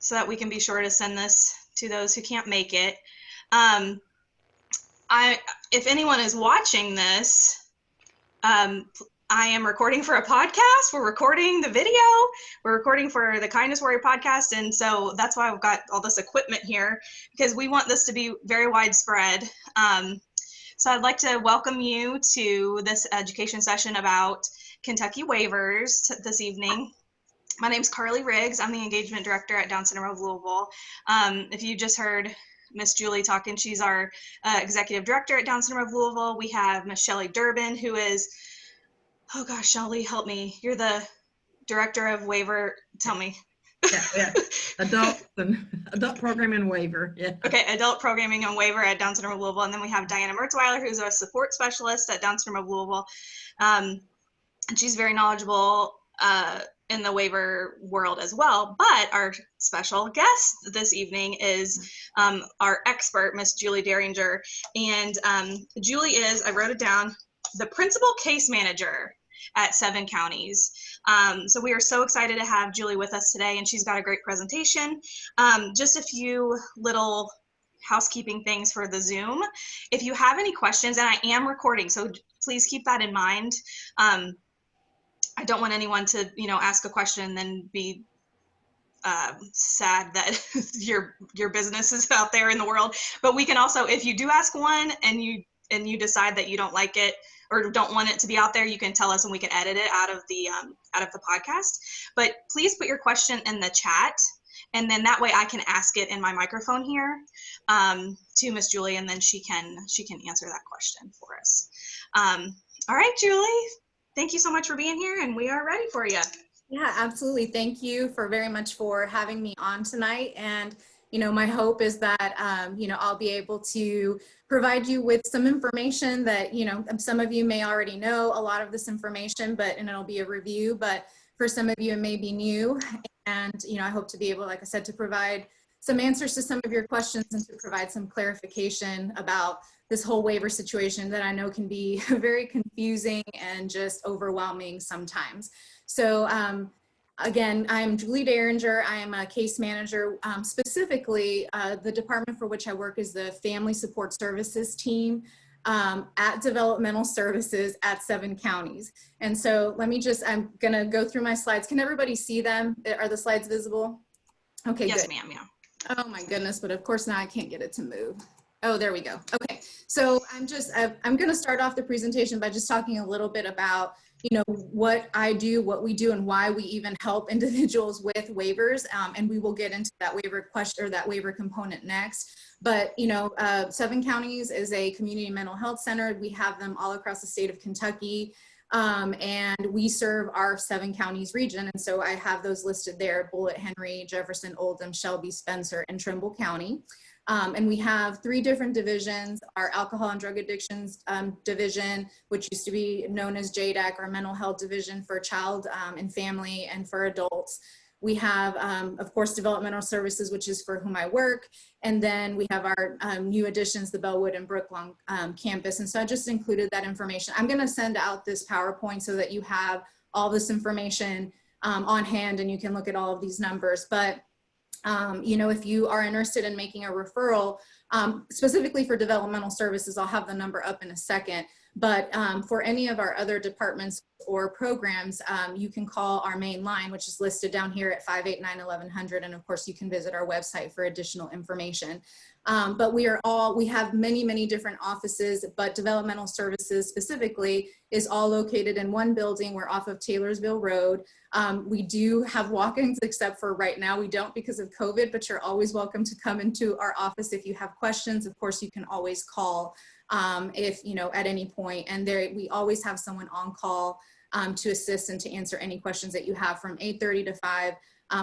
so that we can be sure to send this to those who can't make it. If anyone is watching this, I am recording for a podcast. We're recording the video. We're recording for the Kindness Warrior podcast. And so that's why I've got all this equipment here, because we want this to be very widespread. So I'd like to welcome you to this education session about Kentucky Waivers this evening. My name's Carly Riggs. I'm the engagement director at Down Syndrome of Louisville. If you just heard Miss Julie talking, she's our executive director at Down Syndrome of Louisville. We have Miss Shelley Durbin, who is, oh gosh, Shelley, help me. You're the director of Waiver. Tell me. Yeah. Adult programming and waiver. Yeah. Okay, adult programming and waiver at Down Syndrome of Louisville. And then we have Diana Mertzweiler, who's a support specialist at Down Syndrome of Louisville. And she's very knowledgeable in the waiver world as well. But our special guest this evening is our expert, Miss Julie Derringer. And Julie is, I wrote it down, the principal case manager at 7 counties. So we are so excited to have Julie with us today, and she's got a great presentation. Just a few little housekeeping things for the Zoom. If you have any questions, and I am recording, so please keep that in mind. I don't want anyone to, ask a question and then be sad that your business is out there in the world. But we can also, if you do ask one and you decide that you don't like it or don't want it to be out there, you can tell us and we can edit it out of the podcast. But please put your question in the chat, and then that way I can ask it in my microphone here to Miss Julie, and then she can answer that question for us. All right, Julie, thank you so much for being here, and we are ready for you. Yeah, absolutely. Thank you very much for having me on tonight. And my hope is that, I'll be able to provide you with some information that, some of you may already know a lot of this information, and it'll be a review, but for some of you, it may be new. And, I hope to be able, like I said, to provide some answers to some of your questions and to provide some clarification about this whole waiver situation that I know can be very confusing and just overwhelming sometimes. So, again, I'm Julie Derringer. I am a case manager. Specifically, the department for which I work is the Family Support Services team at Developmental Services at 7 counties. And so I'm gonna go through my slides. Can everybody see them? Are the slides visible? Okay, yes, good. ma'am, yeah. Oh my goodness, but of course now I can't get it to move. Oh, there we go. Okay, so I'm gonna start off the presentation by just talking a little bit about what I do, what we do, and why we even help individuals with waivers. And we will get into that waiver question or that waiver component next. But, 7 counties is a community mental health center. We have them all across the state of Kentucky. And we serve our 7 counties region. And so I have those listed there: Bullitt, Henry, Jefferson, Oldham, Shelby, Spencer, and Trimble County. And we have 3 different divisions: our alcohol and drug addictions division, which used to be known as JDAC, our mental health division for child and family and for adults. We have, of course, developmental services, which is for whom I work. And then we have our new additions, the Bellwood and Brooklawn campus. And so I just included that information. I'm going to send out this PowerPoint so that you have all this information on hand and you can look at all of these numbers. But if you are interested in making a referral, specifically for developmental services, I'll have the number up in a second. But for any of our other departments or programs, you can call our main line, which is listed down here at 589-1100. And of course, you can visit our website for additional information. But we have many, many different offices, but developmental services specifically is all located in one building. We're off of Taylorsville Road. We do have walk-ins, except for right now we don't because of COVID, but you're always welcome to come into our office if you have questions. Of course, you can always call if, at any point. And we always have someone on call to assist and to answer any questions that you have from 8:30 to 5.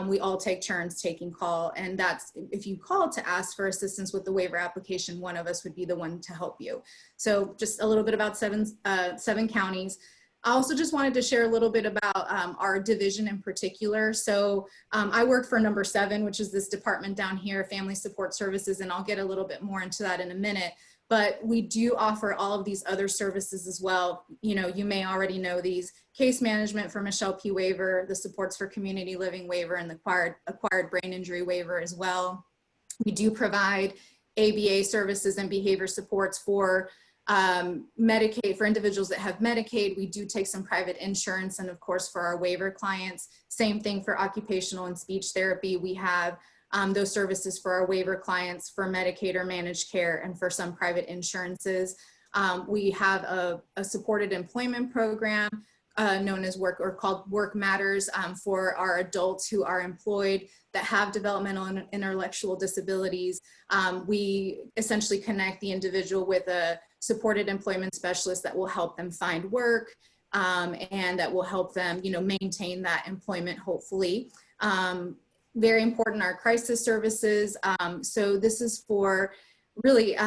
We all take turns taking call, and that's if you call to ask for assistance with the waiver application, one of us would be the one to help you. So just a little bit about 7 counties. I also just wanted to share a little bit about our division in particular. So I work for number 7, which is this department down here, Family Support Services, and I'll get a little bit more into that in a minute. but we do offer all of these other services as well. You know, you may already know these: case management for Michelle P. Waiver, the supports for community living waiver, and the acquired brain injury waiver as well. We do provide ABA services and behavior supports for Medicaid, for individuals that have Medicaid. We do take some private insurance, and of course for our waiver clients, same thing for occupational and speech therapy. We have those services for our waiver clients for Medicaid or managed care, and for some private insurances. We have a supported employment program known as called Work Matters for our adults who are employed that have developmental and intellectual disabilities. We essentially connect the individual with a supported employment specialist that will help them find work and that will help them, you know, maintain that employment, hopefully. Very important, our crisis services. So this is for really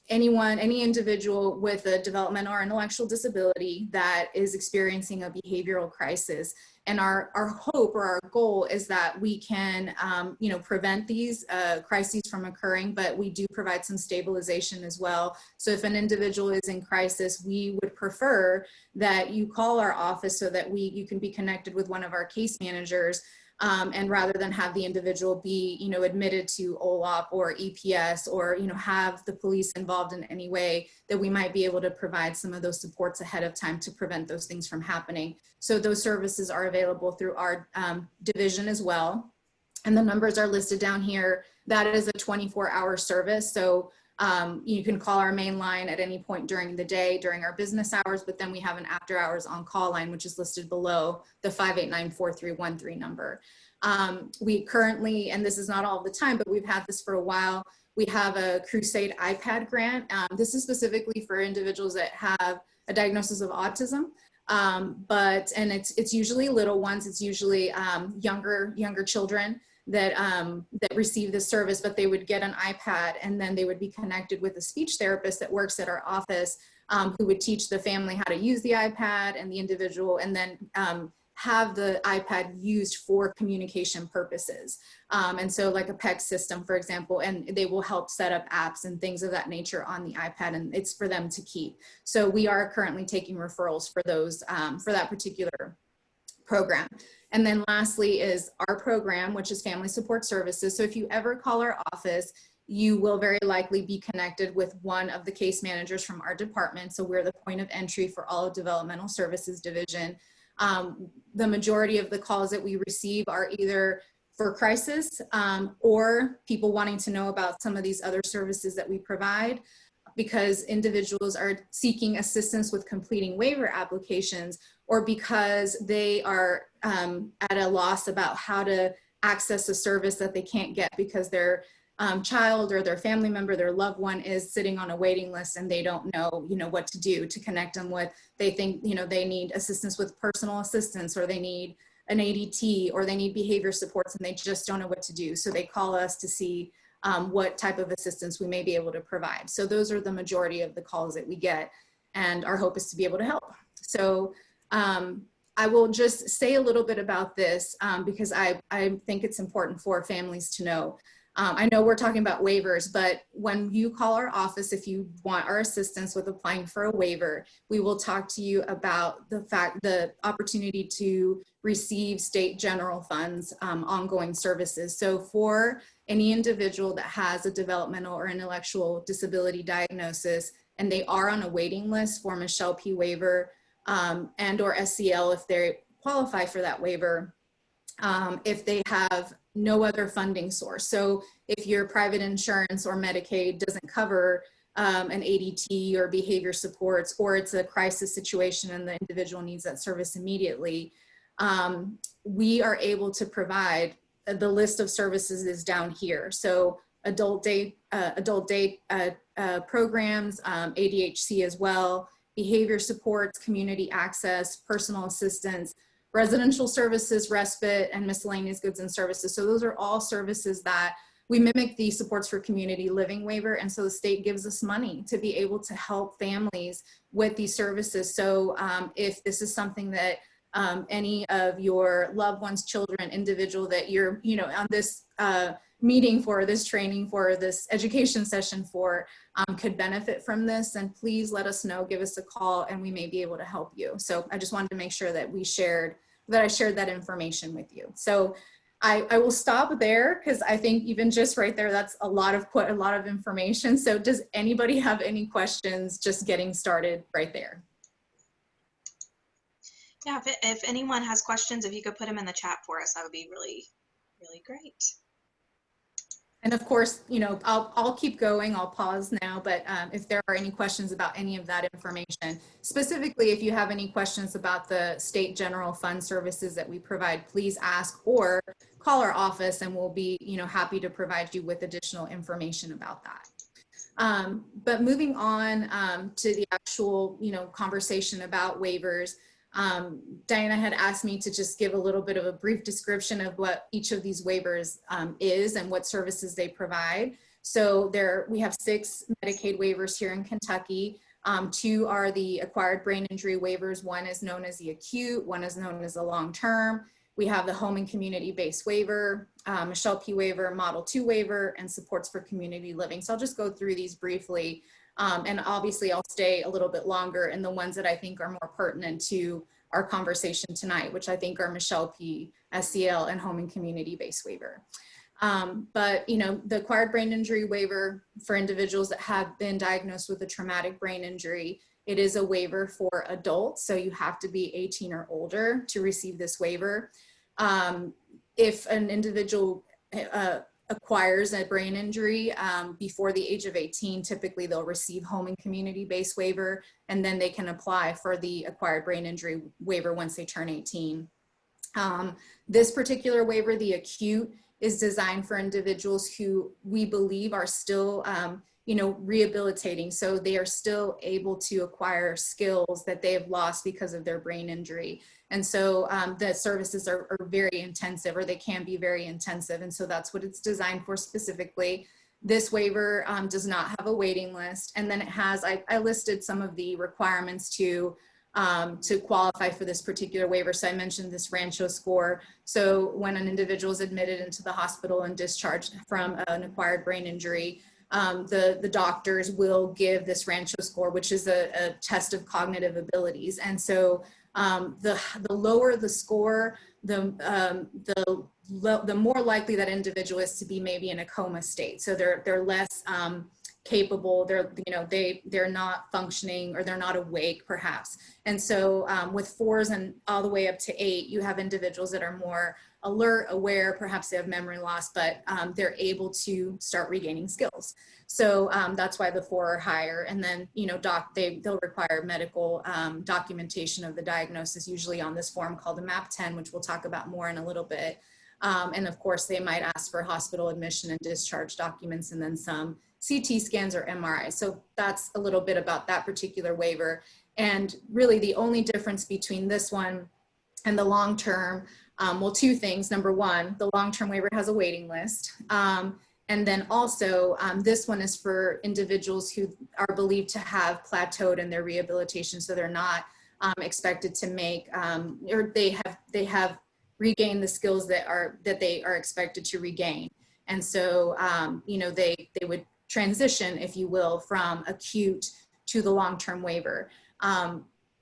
any individual with a developmental or intellectual disability that is experiencing a behavioral crisis. And our hope or our goal is that we can, you know, prevent these crises from occurring, but we do provide some stabilization as well. So if an individual is in crisis, we would prefer that you call our office so that you can be connected with one of our case managers. And rather than have the individual be, you know, admitted to OLOP or EPS, or, you know, have the police involved in any way, that we might be able to provide some of those supports ahead of time to prevent those things from happening. So those services are available through our division as well. And the numbers are listed down here. That is a 24-hour service. So you can call our main line at any point during the day during our business hours, but then we have an after hours on call line, which is listed below the 589-4313 number. We currently, and this is not all the time, but we've had this for a while, we have a Crusade iPad grant. This is specifically for individuals that have a diagnosis of autism. And it's usually little ones, it's usually younger children that receive this service, but they would get an iPad, and then they would be connected with a speech therapist that works at our office, who would teach the family how to use the iPad and the individual, and then have the iPad used for communication purposes. And so like a PEC system, for example, and they will help set up apps and things of that nature on the iPad, and it's for them to keep. So we are currently taking referrals for those, for that particular program. And then lastly is our program, which is Family Support Services. So if you ever call our office, you will very likely be connected with one of the case managers from our department. So we're the point of entry for all of Developmental Services Division. The majority of the calls that we receive are either for crisis or people wanting to know about some of these other services that we provide, because individuals are seeking assistance with completing waiver applications, or because they are at a loss about how to access a service that they can't get because their child or their family member, their loved one, is sitting on a waiting list and they don't know, you know, what to do to connect them with. They think, you know, they need assistance with personal assistance, or they need an ADT, or they need behavior supports, and they just don't know what to do. So they call us to see what type of assistance we may be able to provide. So those are the majority of the calls that we get, and our hope is to be able to help. So I will just say a little bit about this because I think it's important for families to know. I know we're talking about waivers, but when you call our office, if you want our assistance with applying for a waiver, we will talk to you about the opportunity to receive state general funds, ongoing services. So for any individual that has a developmental or intellectual disability diagnosis, and they are on a waiting list for Michelle P. Waiver and or SCL if they qualify for that waiver, if they have no other funding source. So if your private insurance or Medicaid doesn't cover an ADT or behavior supports, or it's a crisis situation and the individual needs that service immediately, we are able to provide, the list of services is down here. So adult day programs, ADHC as well, behavior supports, community access, personal assistance, residential services, respite, and miscellaneous goods and services. So those are all services that we mimic the supports for community living waiver. And so the state gives us money to be able to help families with these services. So if this is something that any of your loved ones, children, individual that you're, you know, on this meeting for, this training for, this education session for, could benefit from this, then please let us know, give us a call, and we may be able to help you. So I just wanted to make sure that I shared that information with you. So I will stop there, because I think even just right there, that's quite a lot of information. So does anybody have any questions just getting started right there? Yeah, if anyone has questions, if you could put them in the chat for us, that would be really, really great. And of course, you know, I'll keep going, I'll pause now, but if there are any questions about any of that information, specifically if you have any questions about the state general fund services that we provide, please ask or call our office and we'll be, you know, happy to provide you with additional information about that. But moving on to the actual, you know, conversation about waivers, Diana had asked me to just give a little bit of a brief description of what each of these waivers is and what services they provide. So we have 6 Medicaid waivers here in Kentucky. 2 are the acquired brain injury waivers. 1 is known as the acute, 1 is known as the long-term. We have the home and community-based waiver, Michelle P. waiver, Model 2 waiver, and supports for community living. So I'll just go through these briefly. And obviously I'll stay a little bit longer in the ones that I think are more pertinent to our conversation tonight, which I think are Michelle P. SCL and home and community-based waiver. But you know, the acquired brain injury waiver for individuals that have been diagnosed with a traumatic brain injury, it is a waiver for adults. So you have to be 18 or older to receive this waiver. If an individual acquires a brain injury before the age of 18, typically they'll receive home and community-based waiver, and then they can apply for the acquired brain injury waiver once they turn 18. This particular waiver, the acute, is designed for individuals who we believe are still you know, rehabilitating. So they are still able to acquire skills that they have lost because of their brain injury. And so the services are very intensive, or they can be very intensive. And so that's what it's designed for specifically. This waiver does not have a waiting list. And then it has, I listed some of the requirements to qualify for this particular waiver. So I mentioned this Rancho Score. So when an individual is admitted into the hospital and discharged from an acquired brain injury, the doctors will give this Rancho Score, which is a test of cognitive abilities. And so the lower the score, the more likely that individual is to be maybe in a coma state. So they're less capable, they're not functioning, or they're not awake perhaps. And so with 4s and all the way up to 8, you have individuals that are more alert, aware, perhaps they have memory loss, but they're able to start regaining skills. So that's why the 4 are higher. And then, you know, they'll require medical documentation of the diagnosis, usually on this form called the MAP 10, which we'll talk about more in a little bit. And of course, they might ask for hospital admission and discharge documents, and then some CT scans or MRI. So that's a little bit about that particular waiver. And really the only difference between this one and the long-term, well, 2 things. Number 1, the long-term waiver has a waiting list. And then also this one is for individuals who are believed to have plateaued in their rehabilitation. So they're not expected to make, or they have regained the skills that they are expected to regain. And so, you know, they would transition, if you will, from acute to the long-term waiver.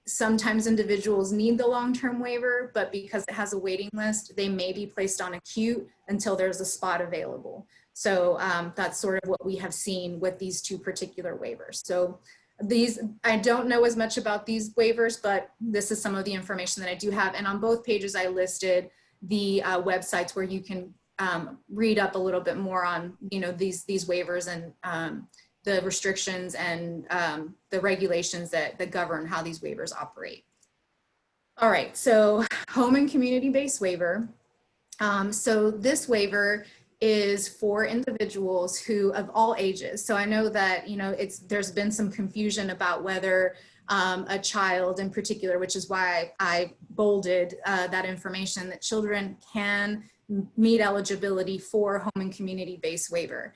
Sometimes individuals need the long-term waiver, but because it has a waiting list, they may be placed on acute until there's a spot available. So that's sort of what we have seen with these 2 particular waivers. So I don't know as much about these waivers, but this is some of the information that I do have. And on both pages, I listed the websites where you can read up a little bit more on, you know, these waivers and the restrictions and the regulations that govern how these waivers operate. All right, so home and community-based waiver. So this waiver is for individuals who of all ages. So I know that, you know, there's been some confusion about whether a child in particular, which is why I bolded that information, that children can meet eligibility for home and community-based waiver.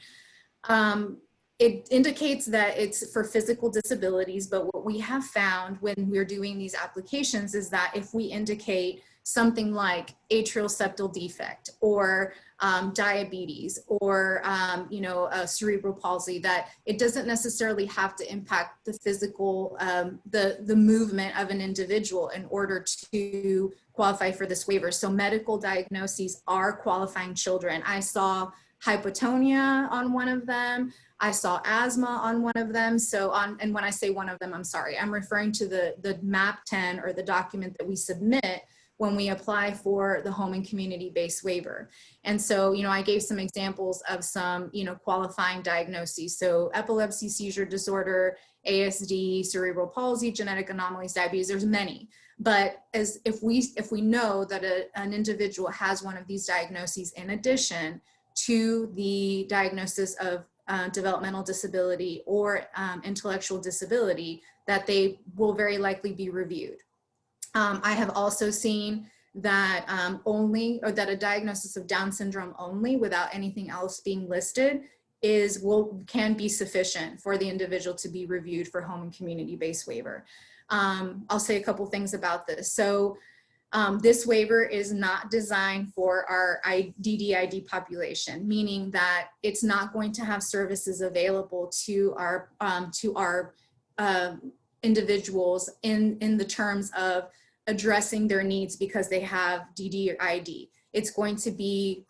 It indicates that it's for physical disabilities, but what we have found when we're doing these applications is that if we indicate something like atrial septal defect or diabetes or, cerebral palsy, that it doesn't necessarily have to impact the physical, the movement of an individual in order to qualify for this waiver. So medical diagnoses are qualifying children. I saw hypotonia on one of them. I saw asthma on one of them. And when I say one of them, I'm sorry, I'm referring to the MAP 10 or the document that we submit when we apply for the home and community-based waiver. And so, I gave some examples of some, qualifying diagnoses. So epilepsy, seizure disorder, ASD, cerebral palsy, genetic anomalies, diabetes, there's many. But if we know that an individual has one of these diagnoses in addition to the diagnosis of developmental disability or intellectual disability, that they will very likely be reviewed. I have also seen that that a diagnosis of Down syndrome only without anything else being listed can be sufficient for the individual to be reviewed for home and community-based waiver. I'll say a couple things about this. So this waiver is not designed for our DDID population, meaning that it's not going to have services available to our individuals in the terms of addressing their needs because they have DDID. It's going to be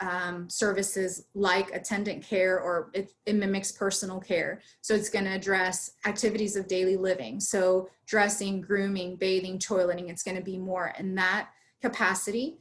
services like attendant care, or it mimics personal care. So it's going to address activities of daily living. So dressing, grooming, bathing, toileting, it's going to be more in that capacity.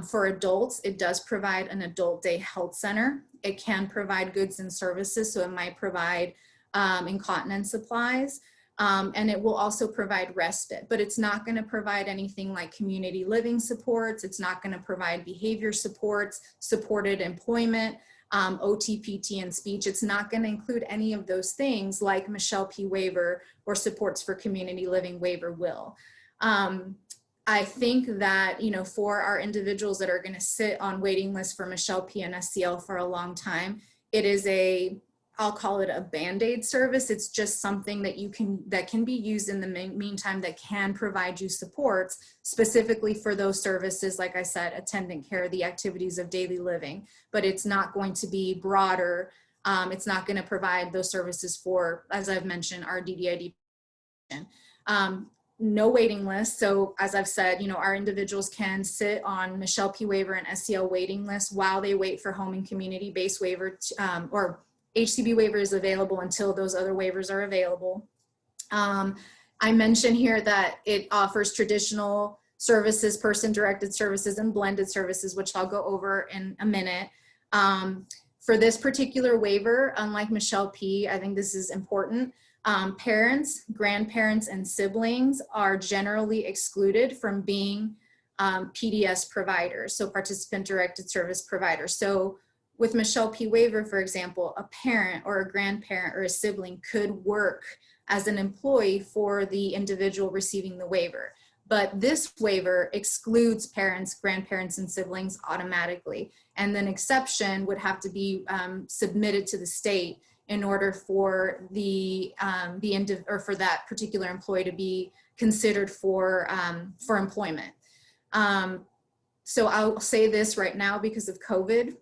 For adults, it does provide an adult day health center. It can provide goods and services. So it might provide incontinence supplies. And it will also provide respite, but it's not going to provide anything like community living supports. It's not going to provide behavior supports, supported employment, OT, PT, and speech. It's not going to include any of those things like Michelle P. Waiver or supports for community living waiver will. I think that, for our individuals that are going to sit on waiting lists for Michelle P. and SCL for a long time, it is I'll call it a Band-Aid service. It's just something that can be used in the meantime that can provide you supports specifically for those services, like I said, attendant care, the activities of daily living, but it's not going to be broader. It's not going to provide those services for, as I've mentioned, our DDID. No waiting list. So as I've said, our individuals can sit on Michelle P. Waiver and SCL waiting lists while they wait for home and community-based waiver or HCB waiver is available until those other waivers are available. I mentioned here that it offers traditional services, person-directed services, and blended services, which I'll go over in a minute. For this particular waiver, unlike Michelle P., I think this is important. Parents, grandparents, and siblings are generally excluded from being PDS providers, so participant-directed service providers. So with Michelle P. Waiver, for example, a parent or a grandparent or a sibling could work as an employee for the individual receiving the waiver. But this waiver excludes parents, grandparents, and siblings automatically. And an exception would have to be submitted to the state in order for for that particular employee to be considered for employment. So I'll say this right now because of COVID.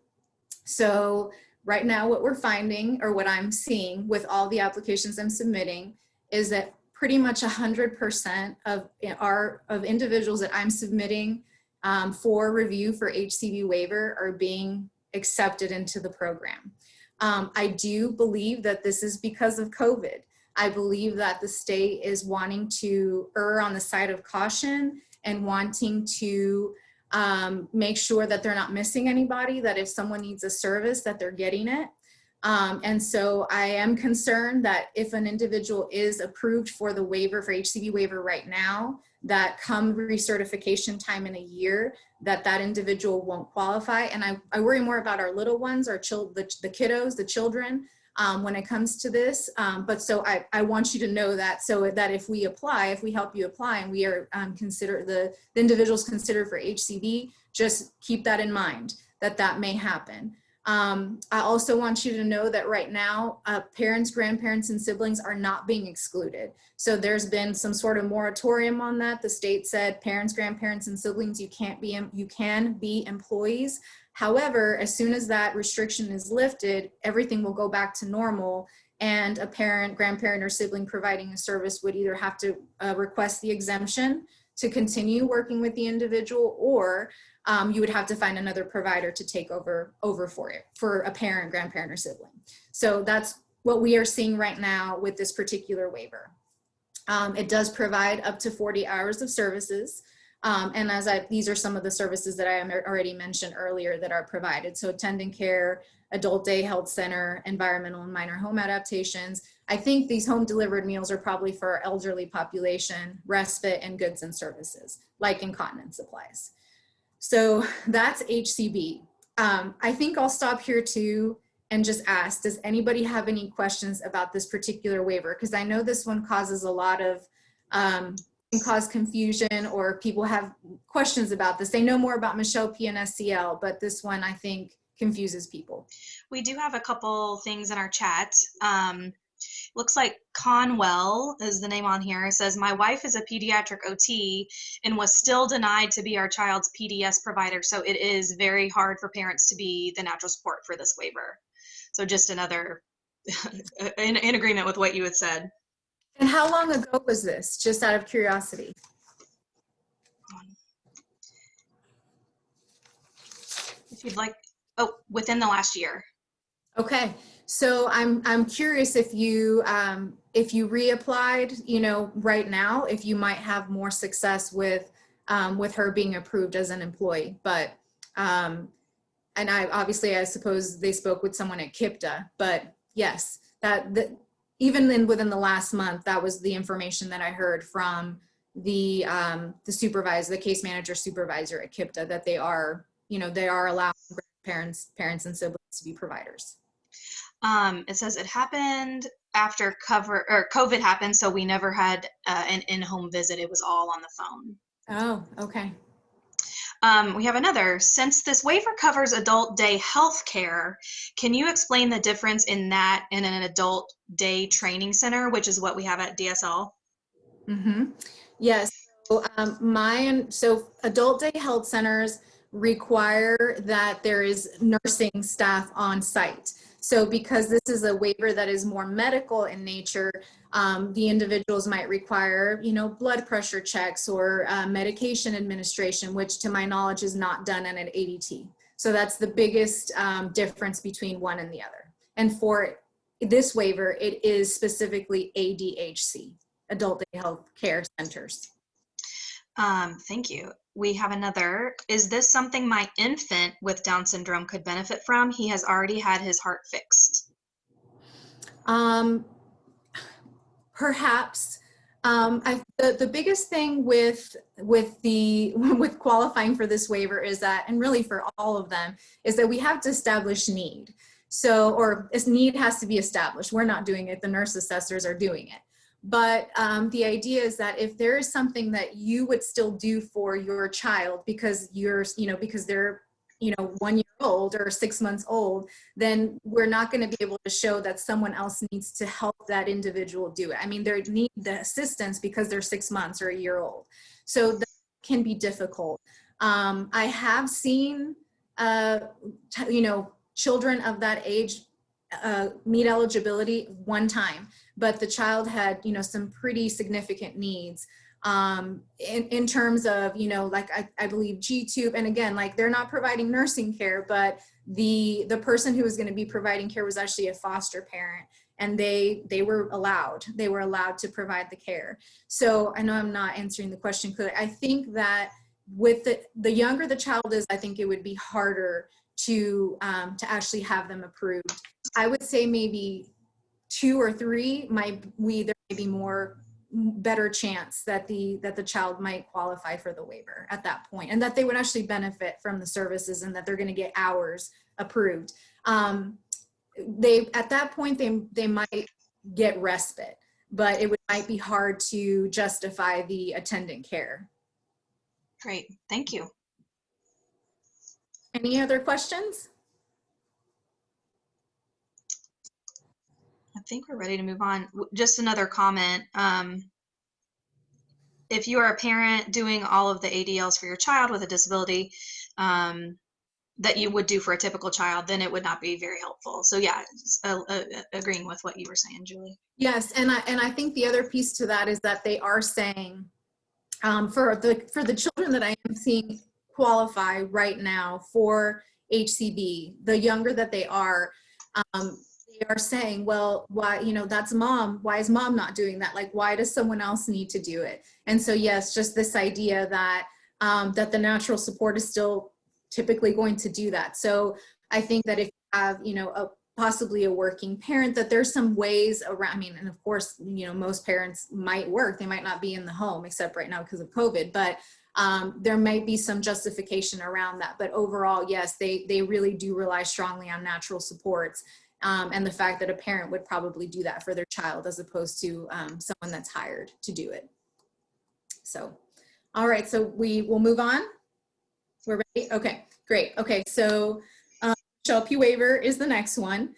So right now what we're finding, or what I'm seeing with all the applications I'm submitting, is that pretty much 100% of individuals that I'm submitting for review for HCB waiver are being accepted into the program. I do believe that this is because of COVID. I believe that the state is wanting to err on the side of caution and wanting to make sure that they're not missing anybody, that if someone needs a service, that they're getting it. And so I am concerned that if an individual is approved for the waiver, for HCB waiver right now, that come recertification time in a year, that individual won't qualify. And I worry more about our little ones, our the kiddos, the children, when it comes to this. But so I want you to know that, so that if we help you apply and we are the individuals considered for HCB, just keep that in mind, that may happen. I also want you to know that right now, parents, grandparents, and siblings are not being excluded. So there's been some sort of moratorium on that. The state said parents, grandparents, and siblings, you can be employees. However, as soon as that restriction is lifted, everything will go back to normal, and a parent, grandparent, or sibling providing a service would either have to request the exemption to continue working with the individual, or you would have to find another provider to take over for it, for a parent, grandparent, or sibling. So that's what we are seeing right now with this particular waiver. It does provide up to 40 hours of services. And these are some of the services that I already mentioned earlier that are provided. So attendant care, adult day health center, environmental and minor home adaptations. I think these home delivered meals are probably for our elderly population, respite, and goods and services, like incontinence supplies. So that's HCB. I think I'll stop here too and just ask, does anybody have any questions about this particular waiver? Because I know this one causes a lot of, can cause confusion, or people have questions about this. They know more about Michelle P and SCL, but this one I think confuses people. We do have a couple things in our chat. Looks like Conwell is the name on here. It says, my wife is a pediatric OT and was still denied to be our child's PDS provider. So it is very hard for parents to be the natural support for this waiver. So just another in agreement with what you had said. And how long ago was this, just out of curiosity? If you'd like, oh, within the last year. Okay, so I'm curious if you reapplied, you know, right now, if you might have more success with her being approved as an employee. But and I suppose they spoke with someone at KIPTA, but yes, even within the last month, that was the information that I heard from the supervisor, the case manager supervisor at KIPTA, that they are allowing parents and siblings to be providers. It says it happened after COVID happened, so we never had an in-home visit. It was all on the phone. Oh, okay. We have another. Since this waiver covers adult day health care, can you explain the difference in that and in an adult day training center, which is what we have at DSL? Mm-hmm. Yes. So adult day health centers require that there is nursing staff on site. So because this is a waiver that is more medical in nature, the individuals might require, you know, blood pressure checks or medication administration, which to my knowledge is not done in an ADT. So that's the biggest difference between one and the other. And for this waiver, it is specifically ADHC, Adult Day Health Care Centers. Thank you. We have another. Is this something my infant with Down syndrome could benefit from? He has already had his heart fixed. Perhaps. The biggest thing with qualifying for this waiver is that, and really for all of them, is that we have to establish need. So, or this need has to be established. We're not doing it. The nurse assessors are doing it. But the idea is that if there is something that you would still do for your child because because they're, 1 year old or 6 months old, then we're not going to be able to show that someone else needs to help that individual do it. I mean, they need the assistance because they're 6 months or a year old. So that can be difficult. I have seen, children of that age meet eligibility one time, but the child had, some pretty significant needs in terms of, I believe G-tube. And again, like they're not providing nursing care, but the person who was going to be providing care was actually a foster parent, and they were allowed to provide the care. So I know I'm not answering the question clearly. I think that with the younger the child is, I think it would be harder to actually have them approved. I would say maybe 2 or 3 there may be better chance that the child might qualify for the waiver at that point, and that they would actually benefit from the services and that they're going to get hours approved. At that point they might get respite, but it might be hard to justify the attendant care. Great, thank you. Any other questions? I think we're ready to move on. Just another comment. If you are a parent doing all of the ADLs for your child with a disability, that you would do for a typical child, then it would not be very helpful. So yeah, agreeing with what you were saying, Julie. Yes, and I think the other piece to that is that they are saying for the children that I am seeing qualify right now for HCB, the younger that they are saying, well, why, you know, that's mom. Why is mom not doing that? Like, why does someone else need to do it? And so, yes, just this idea that that the natural support is still typically going to do that. So I think that if you have, you know, possibly a working parent, that there's some ways around, I mean, and of course, you know, most parents might work, they might not be in the home except right now because of COVID, but there might be some justification around that. But overall, yes, they really do rely strongly on natural supports. And the fact that a parent would probably do that for their child as opposed to someone that's hired to do it. So, all right, so we will move on. We're ready? Okay, great. Okay, so Michelle P. Waiver is the next one.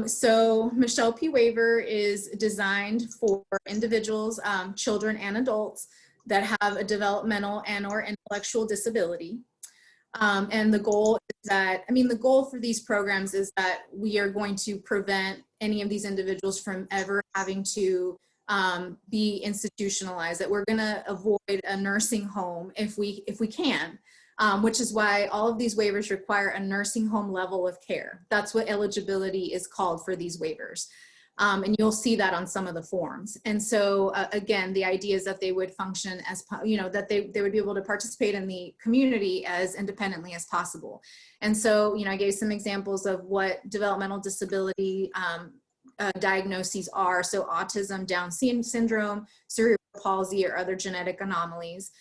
So Michelle P. Waiver is designed for individuals, children and adults that have a developmental and or intellectual disability. And the goal is that, I mean, the goal for these programs is that we are going to prevent any of these individuals from ever having to be institutionalized, that we're going to avoid a nursing home if we can, which is why all of these waivers require a nursing home level of care. That's what eligibility is called for these waivers. And you'll see that on some of the forms. And so again, the idea is that they would function as, you know, that they would be able to participate in the community as independently as possible. And so, you know, I gave some examples of what developmental disability diagnoses are. So autism, Down syndrome, cerebral palsy, or other genetic anomalies.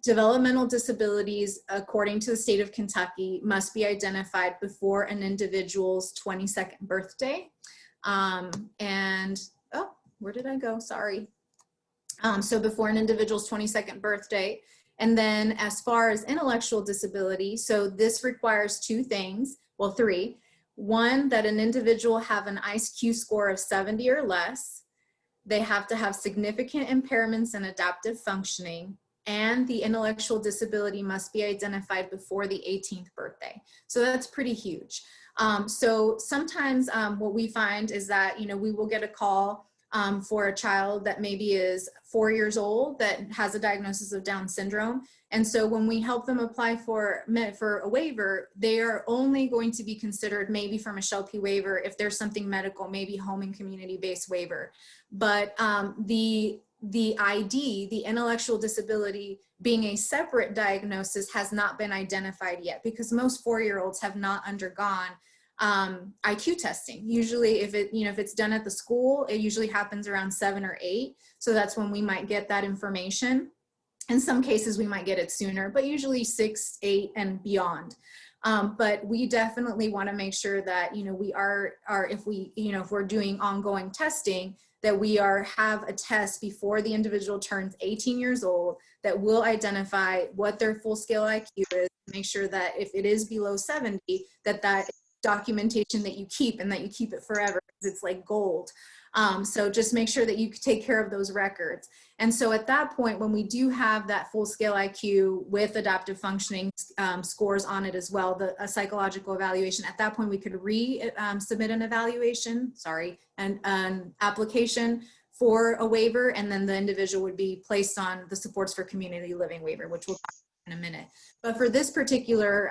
Developmental disabilities, according to the state of Kentucky, must be identified before an individual's 22nd birthday. And, oh, where did I go? Sorry. So before an individual's 22nd birthday. And then as far as intellectual disability, so this requires two things, well, three. One, that an individual have an IQ score of 70 or less. They have to have significant impairments in adaptive functioning, and the intellectual disability must be identified before the 18th birthday. So that's pretty huge. So sometimes what we find is that, you know, we will get a call for a child that maybe is 4 years old that has a diagnosis of Down syndrome. And so when we help them apply for a waiver, they are only going to be considered maybe for Michelle P. Waiver if there's something medical, maybe home and community-based waiver. But the ID, the intellectual disability, being a separate diagnosis has not been identified yet, because most 4-year-olds have not undergone IQ testing. Usually if it's done at the school, it usually happens around 7 or 8. So that's when we might get that information. In some cases we might get it sooner, but usually 6, 8 and beyond. But we definitely want to make sure that, you know, we are if we're doing ongoing testing, that we have a test before the individual turns 18 years old that will identify what their full scale IQ is, make sure that if it is below 70, that documentation that you keep, and that you keep it forever, because it's like gold. So just make sure that you take care of those records. And so at that point, when we do have that full scale IQ with adaptive functioning scores on it as well, a psychological evaluation, at that point we could submit an evaluation, an application for a waiver, and then the individual would be placed on the supports for community living waiver, which we'll talk about in a minute. But for this particular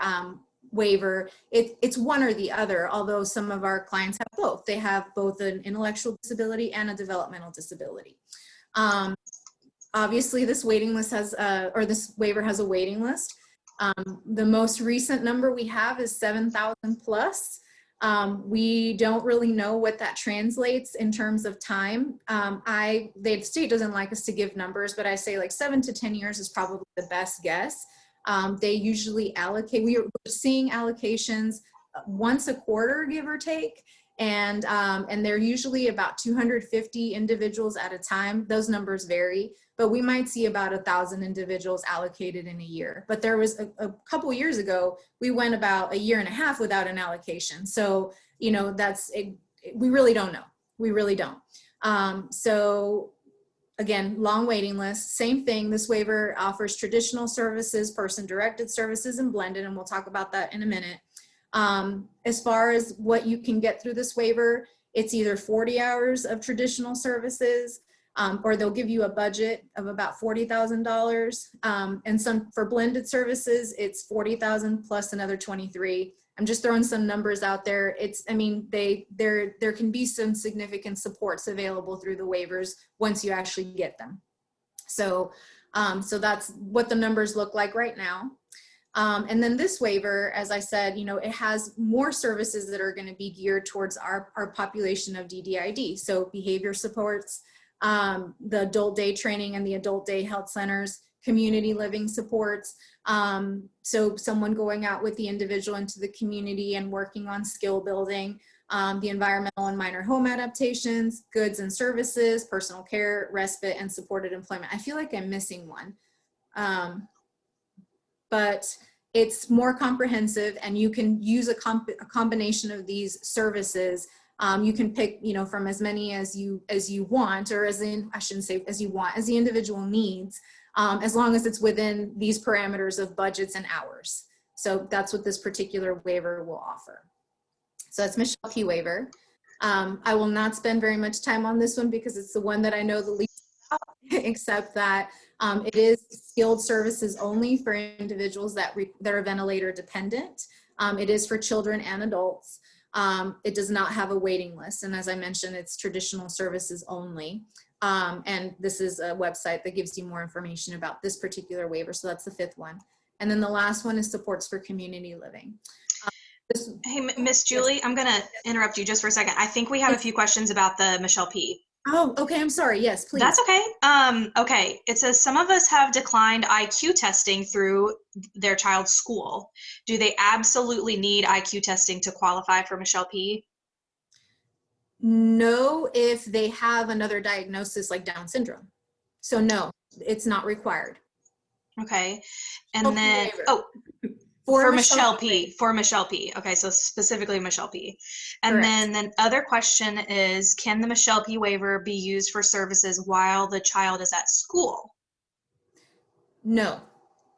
waiver, it's one or the other, although some of our clients have both. They have both an intellectual disability and a developmental disability. Obviously this waiting list this waiver has a waiting list. The most recent number we have is 7,000 plus. We don't really know what that translates in terms of time. The state doesn't like us to give numbers, but I say like 7 to 10 years is probably the best guess. They usually allocate, we're seeing allocations once a quarter, give or take. And they're usually about 250 individuals at a time. Those numbers vary, but we might see about 1,000 individuals allocated in a year. But there was a couple years ago, we went about 1.5 years without an allocation. So, you know, we really don't know. We really don't. So Again, long waiting list, same thing. This waiver offers traditional services, person-directed services, and blended, and we'll talk about that in a minute. As far as what you can get through this waiver, it's either 40 hours of traditional services, or they'll give you a budget of about $40,000. And some for blended services, it's 40,000 plus another 23. I'm just throwing some numbers out there. I mean, there can be some significant supports available through the waivers once you actually get them. So, so that's what the numbers look like right now. And then this waiver, as I said, you know, it has more services that are going to be geared towards our population of DDID. So behavior supports, the adult day training and the adult day health centers, community living supports. So someone going out with the individual into the community and working on skill building, the environmental and minor home adaptations, goods and services, personal care, respite, and supported employment. I feel like I'm missing one. But it's more comprehensive, and you can use a combination of these services. You can pick, you know, from as many as you want, or as in, I shouldn't say as you want, as the individual needs, as long as it's within these parameters of budgets and hours. So that's what this particular waiver will offer. So that's Michelle P. waiver. I will not spend very much time on this one because it's the one that I know the least about, except that it is skilled services only for individuals that are ventilator dependent. It is for children and adults. It does not have a waiting list. And as I mentioned, it's traditional services only. And this is a website that gives you more information about this particular waiver. So that's the fifth one. And then the last one is supports for community living. Hey, Miss Julie, yes. I'm going to interrupt you just for a second. I think we have a few questions about the Michelle P. Oh, okay. I'm sorry. Yes, please. That's okay. Okay. It says some of us have declined IQ testing through their child's school. Do they absolutely need IQ testing to qualify for Michelle P? No, if they have another diagnosis like Down syndrome. So no, it's not required. Okay. And then, for Michelle P. For Michelle P. Okay, so specifically Michelle P. And Correct. then other question is, can the Michelle P. waiver be used for services while the child is at school? No,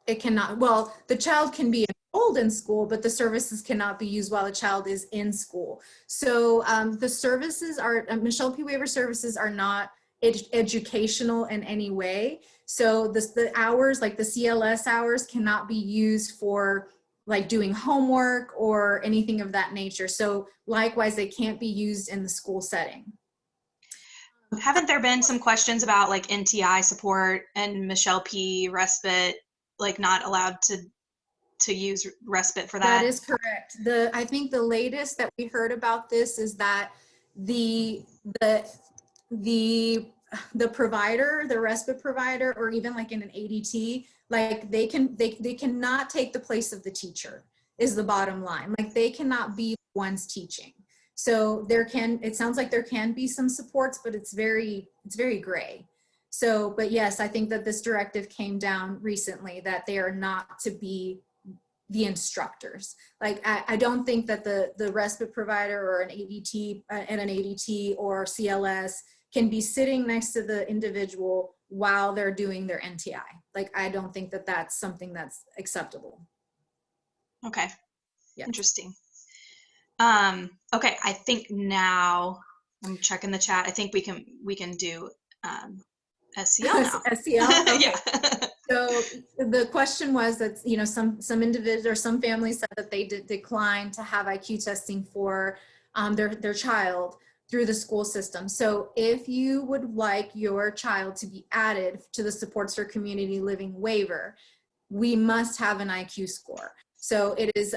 it cannot. Well, the child can be enrolled in school, but the services cannot be used while the child is in school. So the services are, Michelle P. waiver services are not educational in any way. So the hours, like the CLS hours, cannot be used for like doing homework or anything of that nature. So likewise, they can't be used in the school setting. Haven't there been some questions about like NTI support and Michelle P. respite, like not allowed to use respite for that? That is correct. I think the latest that we heard about this is that the provider, the respite provider, or even like in an ADT, like they cannot take the place of the teacher is the bottom line. Like they cannot be the ones teaching. So it sounds like there can be some supports, but it's very gray. So, but yes, I think that this directive came down recently that they are not to be the instructors. Like I don't think that the respite provider or an ADT and an ADT or CLS can be sitting next to the individual while they're doing their NTI. Like, I don't think that that's something that's acceptable. Okay. Yeah. Interesting. Okay. I think now I'm checking the chat. I think we can do SCL now. SCL? Okay. Yeah. So the question was that, you know, some individuals or some families said that they did decline to have IQ testing for their child through the school system. So if you would like your child to be added to the Supports for Community Living waiver, we must have an IQ score. So it is,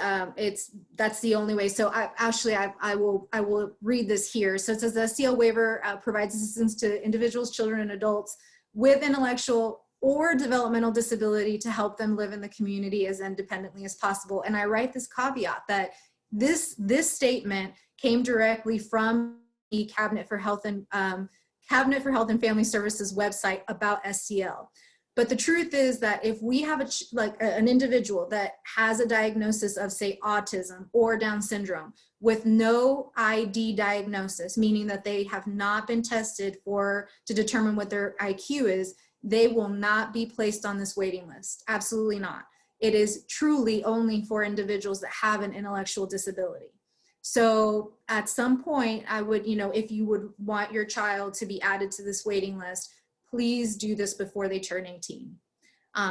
that's the only way. So I will read this here. So it says the SCL waiver provides assistance to individuals, children, and adults with intellectual or developmental disability to help them live in the community as independently as possible. And I write this caveat that this statement came directly from the Cabinet for Health and Family Services website about SCL. But the truth is that if we have an individual that has a diagnosis of, say, autism or Down syndrome with no ID diagnosis, meaning that they have not been tested to determine what their IQ is, they will not be placed on this waiting list. Absolutely not. It is truly only for individuals that have an intellectual disability. So at some point, I would, if you would want your child to be added to this waiting list, please do this before they turn 18,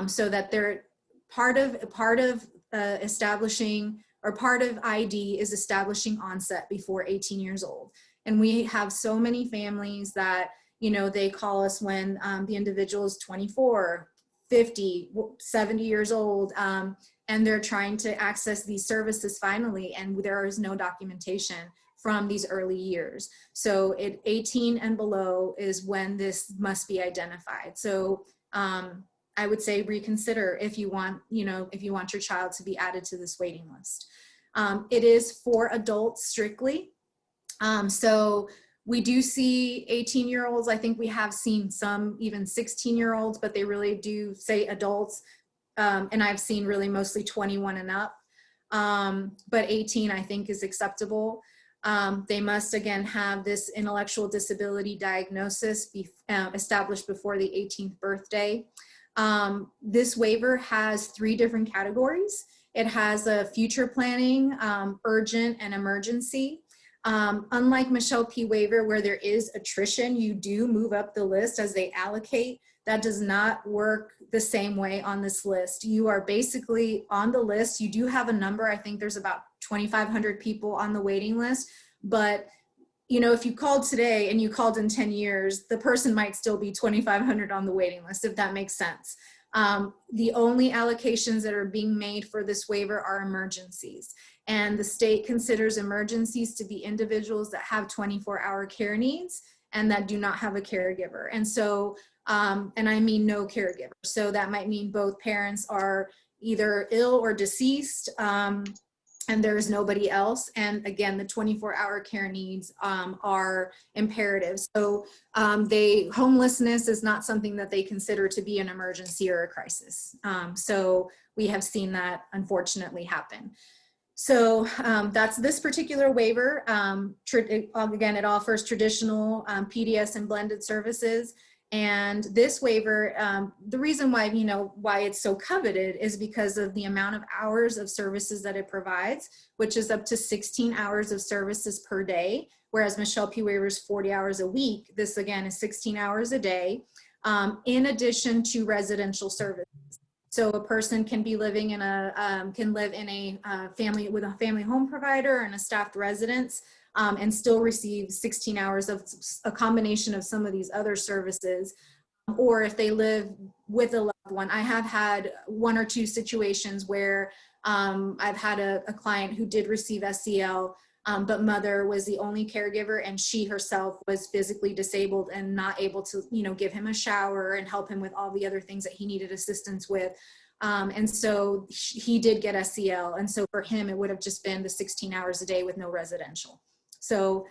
so that they're part of establishing, or part of ID is establishing onset before 18 years old. And we have so many families that, they call us when the individual is 24, 50, 70 years old, and they're trying to access these services finally, and there is no documentation from these early years. So at 18 and below is when this must be identified. So I would say reconsider if you want your child to be added to this waiting list. It is for adults strictly. So we do see 18-year-olds. I think we have seen some even 16-year-olds, but they really do say adults. And I've seen really mostly 21 and up. But 18 I think is acceptable. They must, again, have this intellectual disability diagnosis established before the 18th birthday. This waiver has 3 different categories. It has a future planning, urgent, and emergency. Unlike Michelle P. waiver, where there is attrition, you do move up the list as they allocate. That does not work the same way on this list. You are basically on the list. You do have a number. I think there's about 2,500 people on the waiting list. But, if you called today and you called in 10 years, the person might still be 2,500 on the waiting list, if that makes sense. The only allocations that are being made for this waiver are emergencies. And the state considers emergencies to be individuals that have 24-hour care needs and that do not have a caregiver. And so, and I mean no caregiver. So that might mean both parents are either ill or deceased, and there is nobody else. And again, the 24-hour care needs are imperative. So homelessness is not something that they consider to be an emergency or a crisis. So we have seen that unfortunately happen. So that's this particular waiver. Again, it offers traditional PDS and blended services. And this waiver, the reason why, why it's so coveted is because of the amount of hours of services that it provides, which is up to 16 hours of services per day, whereas Michelle P. waiver is 40 hours a week. This, again, is 16 hours a day, in addition to residential services. So a person can be living in family with a family home provider and a staffed residence, and still receive 16 hours of a combination of some of these other services. Or if they live with a loved one. I have had 1 or 2 situations where I've had a client who did receive SEL, but mother was the only caregiver, and she herself was physically disabled and not able to, give him a shower and help him with all the other things that he needed assistance with. And so he did get SEL. And so for him, it would have just been the 16 hours a day with no residential. So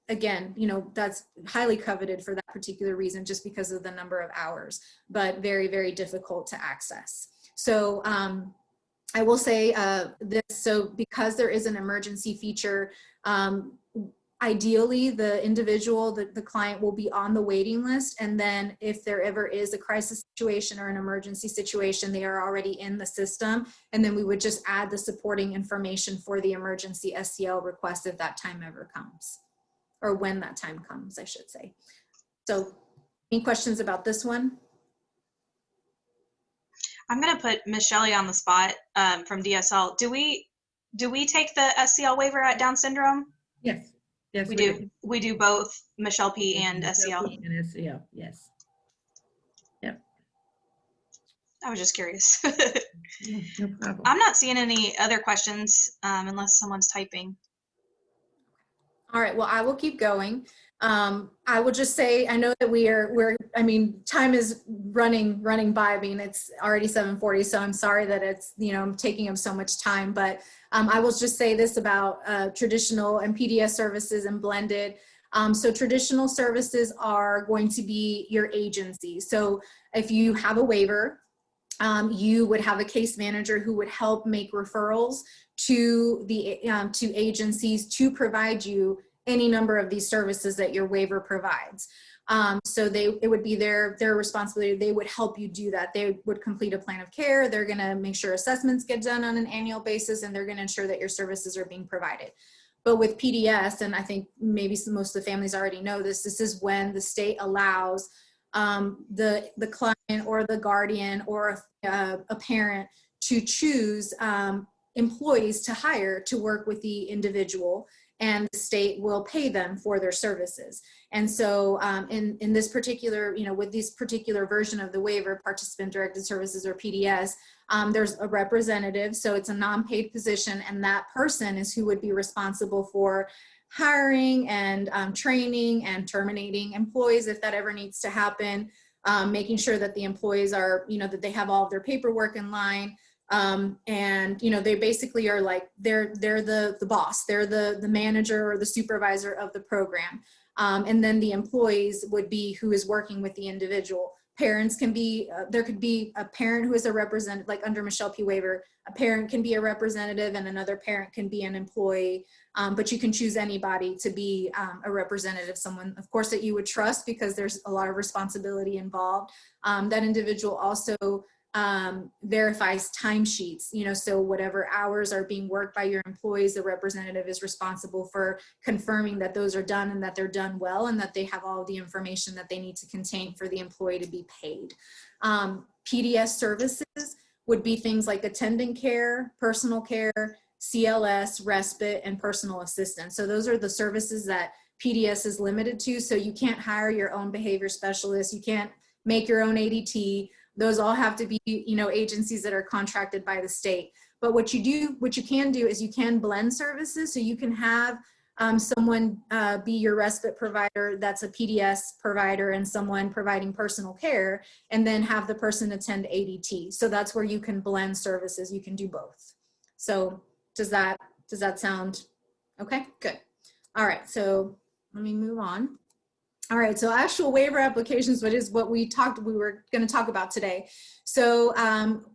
again, that's highly coveted for that particular reason, just because of the number of hours, but very, very difficult to access. So I will say this, so because there is an emergency feature, ideally the individual, the client will be on the waiting list. And then if there ever is a crisis situation or an emergency situation, they are already in the system. And then we would just add the supporting information for the emergency SEL request if that time ever comes, or when that time comes, I should say. So any questions about this one? I'm going to put Michelle on the spot from DSL. Do we take the SCL waiver at Down syndrome? Yes. Yes, we do. We do both Michelle P and SCL. And SCL, yes. Yep. I was just curious. Yeah, no problem. I'm not seeing any other questions unless someone's typing. All right, well, I will keep going. I will just say, I know that time is running by. I mean, it's already 7:40, so I'm sorry that it's, I'm taking up so much time, but I will just say this about traditional and PDS services and blended. So traditional services are going to be your agency. So if you have a waiver, you would have a case manager who would help make referrals to the to agencies to provide you any number of these services that your waiver provides. So it would be their responsibility. They would help you do that. They would complete a plan of care. They're going to make sure assessments get done on an annual basis, and they're going to ensure that your services are being provided. But with PDS, and I think maybe most of the families already know this, this is when the state allows the client or the guardian or a parent to choose employees to hire to work with the individual, and the state will pay them for their services. And so in this particular, with this particular version of the waiver, participant directed services or PDS, there's a representative, so it's a non-paid position, and that person is who would be responsible for hiring and training and terminating employees if that ever needs to happen, making sure that the employees are, that they have all of their paperwork in line. And they basically are like, they're the boss, they're the manager or the supervisor of the program. And then the employees would be who is working with the individual. Parents can be, there could be a parent who is a representative, like under Michelle P. Waiver, a parent can be a representative and another parent can be an employee, but you can choose anybody to be a representative, someone, of course, that you would trust because there's a lot of responsibility involved. That individual also verifies timesheets, so whatever hours are being worked by your employees, the representative is responsible for confirming that those are done and that they're done well and that they have all the information that they need to contain for the employee to be paid. PDS services would be things like attendant care, personal care, CLS, respite, and personal assistance. So those are the services that PDS is limited to. So you can't hire your own behavior specialist, you can't make your own ADT. Those all have to be, agencies that are contracted by the state. But what you can do is you can blend services. So you can have someone be your respite provider that's a PDS provider and someone providing personal care, and then have the person attend ADT. So that's where you can blend services. You can do both. So does that sound okay? Good. All right, so let me move on. All right, so actual waiver applications, which is what we were going to talk about today. So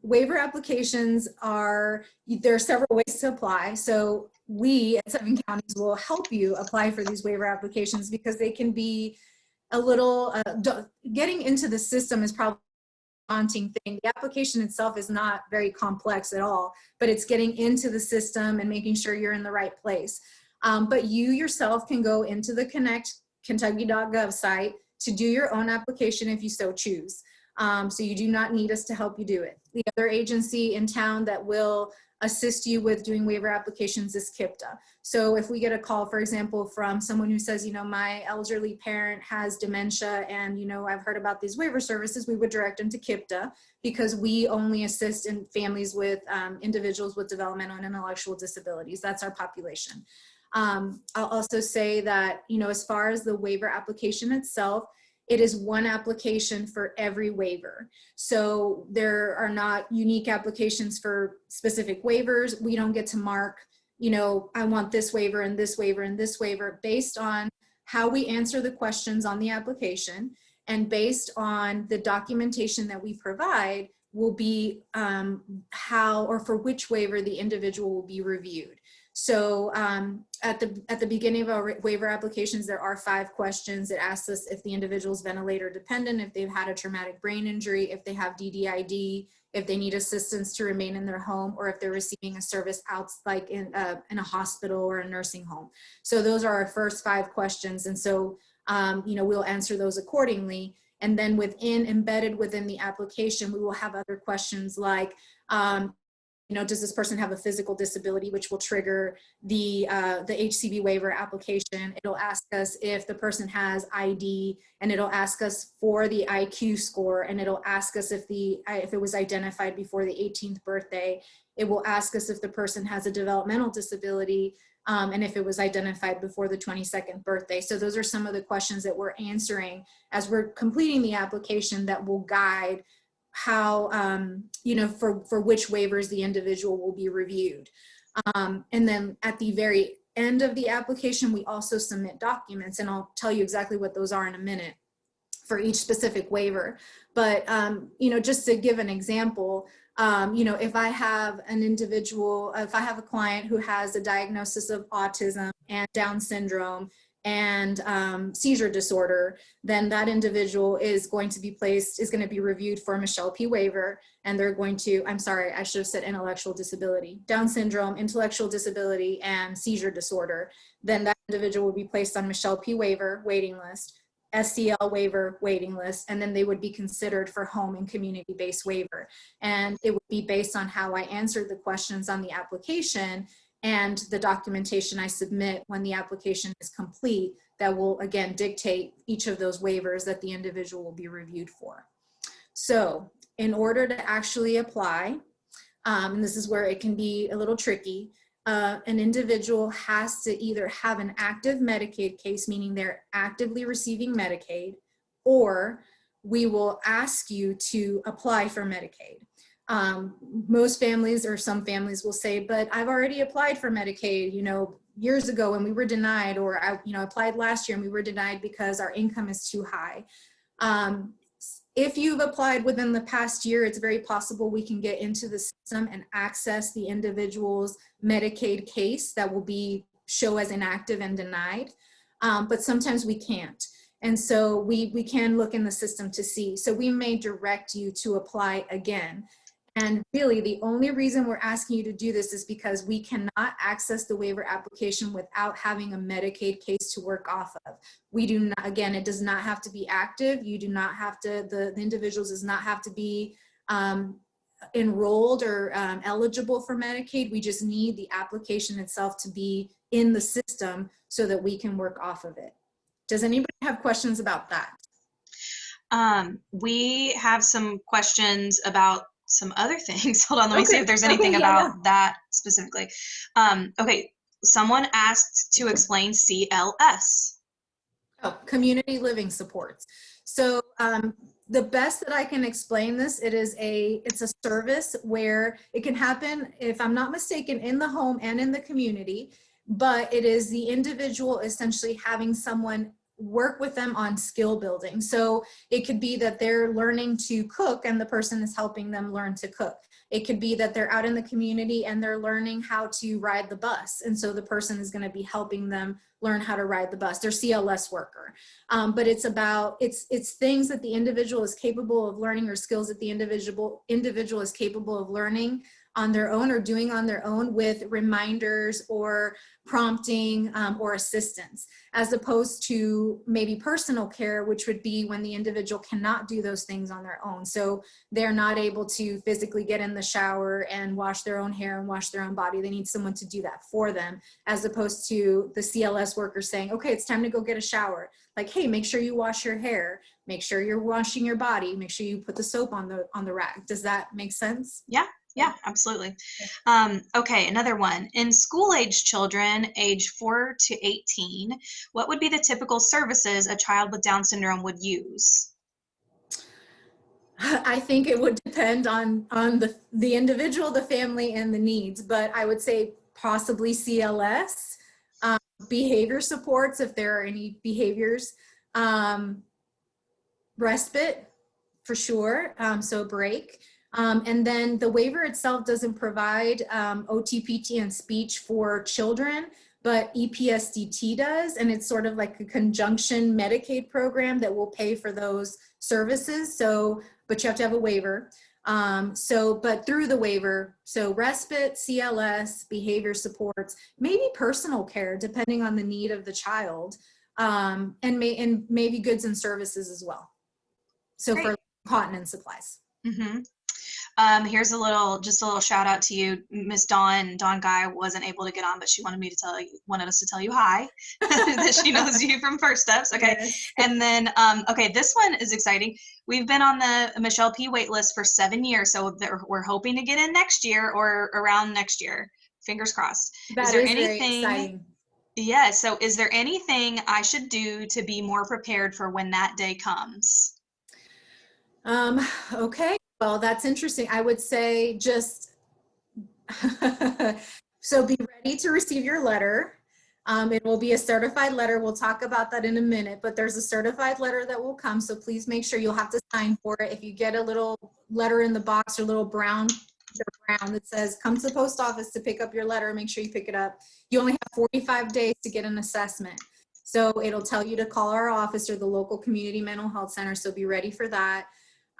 waiver applications there are several ways to apply. So we at 7 counties will help you apply for these waiver applications because they can be a little, getting into the system is probably a daunting thing. The application itself is not very complex at all, but it's getting into the system and making sure you're in the right place. But you yourself can go into the Kentucky.gov site to do your own application if you so choose. So you do not need us to help you do it. The other agency in town that will assist you with doing waiver applications is KIPTA. So if we get a call, for example, from someone who says, my elderly parent has dementia and, I've heard about these waiver services, we would direct them to KIPTA because we only assist in families with individuals with developmental and intellectual disabilities. That's our population. I'll also say that, as far as the waiver application itself, it is one application for every waiver. So there are not unique applications for specific waivers. We don't get to mark, I want this waiver and this waiver and this waiver based on how we answer the questions on the application and based on the documentation that we provide will be how or for which waiver the individual will be reviewed. So at the beginning of our waiver applications, there are 5 questions. It asks us if the individual is ventilator dependent, if they've had a traumatic brain injury, if they have DDID, if they need assistance to remain in their home, or if they're receiving a service out like in a hospital or a nursing home. So those are our first 5 questions. And so, we'll answer those accordingly. And then embedded within the application, we will have other questions like, does this person have a physical disability, which will trigger the HCB waiver application. It'll ask us if the person has ID, and it'll ask us for the IQ score, and it'll ask us if it was identified before the 18th birthday. It will ask us if the person has a developmental disability, and if it was identified before the 22nd birthday. So those are some of the questions that we're answering as we're completing the application that will guide how, for which waivers the individual will be reviewed. And then at the very end of the application, we also submit documents, and I'll tell you exactly what those are in a minute for each specific waiver. But, you know, just to give an example, you know, if I have an individual, if I have a client who has a diagnosis of autism and Down syndrome and seizure disorder, then that individual is going to be reviewed for a Michelle P. waiver, and they're going to, I'm sorry, I should have said intellectual disability, Down syndrome, intellectual disability, and seizure disorder. Then that individual will be placed on Michelle P. waiver waiting list, SCL waiver waiting list, and then they would be considered for home and community-based waiver. And it would be based on how I answered the questions on the application and the documentation I submit when the application is complete that will, again, dictate each of those waivers that the individual will be reviewed for. So in order to actually apply, and this is where it can be a little tricky, an individual has to either have an active Medicaid case, meaning they're actively receiving Medicaid, or we will ask you to apply for Medicaid. Most families, or some families, will say, but I've already applied for Medicaid, you know, years ago and we were denied, or I, you know, applied last year and we were denied because our income is too high. If you've applied within the past year, it's very possible we can get into the system and access the individual's Medicaid case that will show as inactive and denied, but sometimes we can't. And so we can look in the system to see. So we may direct you to apply again. And really, the only reason we're asking you to do this is because we cannot access the waiver application without having a Medicaid case to work off of. We do not, again, it does not have to be active. You do not have to, the individuals does not have to be enrolled or eligible for Medicaid. We just need the application itself to be in the system so that we can work off of it. Does anybody have questions about that? We have some questions about some other things. Hold on, let me see if there's anything about that specifically. Okay, someone asked to explain CLS. Oh, community living supports. So the best that I can explain this, it's a service where it can happen, if I'm not mistaken, in the home and in the community, but it is the individual essentially having someone work with them on skill building. So it could be that they're learning to cook and the person is helping them learn to cook. It could be that they're out in the community and they're learning how to ride the bus. And so the person is going to be helping them learn how to ride the bus. They're CLS worker. But it's things that the individual is capable of learning, or skills that the individual is capable of learning on their own or doing on their own with reminders or prompting or assistance, as opposed to maybe personal care, which would be when the individual cannot do those things on their own. So they're not able to physically get in the shower and wash their own hair and wash their own body. They need someone to do that for them, as opposed to the CLS worker saying, okay, it's time to go get a shower. Like, hey, make sure you wash your hair, make sure you're washing your body, make sure you put the soap on the rack. Does that make sense? Yeah. Yeah, absolutely. Okay, another one. In school-age children, age 4 to 18, what would be the typical services a child with Down syndrome would use? I think it would depend on the individual, the family, and the needs, but I would say possibly CLS, behavior supports if there are any behaviors, respite for sure, so break. And then the waiver itself doesn't provide OTPT and speech for children, but EPSDT does, and it's sort of like a conjunction Medicaid program that will pay for those services. So, but you have to have a waiver. But through the waiver, so respite, CLS, behavior supports, maybe personal care, depending on the need of the child, and maybe goods and services as well. So Great. For cotton and supplies. Mm-hmm. Here's just a little shout out to you, Miss Dawn. Dawn Guy wasn't able to get on, but she wanted us to tell you hi, that she knows you from First Steps. Okay. Yes. And then, okay, this one is exciting. We've been on the Michelle P. wait list for 7 years. So we're hoping to get in next year or around next year. Fingers crossed. That is anything, very exciting. Yeah. So is there anything I should do to be more prepared for when that day comes? Okay. Well, that's interesting. I would say just, so be ready to receive your letter. It will be a certified letter. We'll talk about that in a minute, but there's a certified letter that will come. So please make sure you'll have to sign for it. If you get a little letter in the box or little brown that says, come to the post office to pick up your letter, make sure you pick it up. You only have 45 days to get an assessment. So it'll tell you to call our office or the local community mental health center. So be ready for that.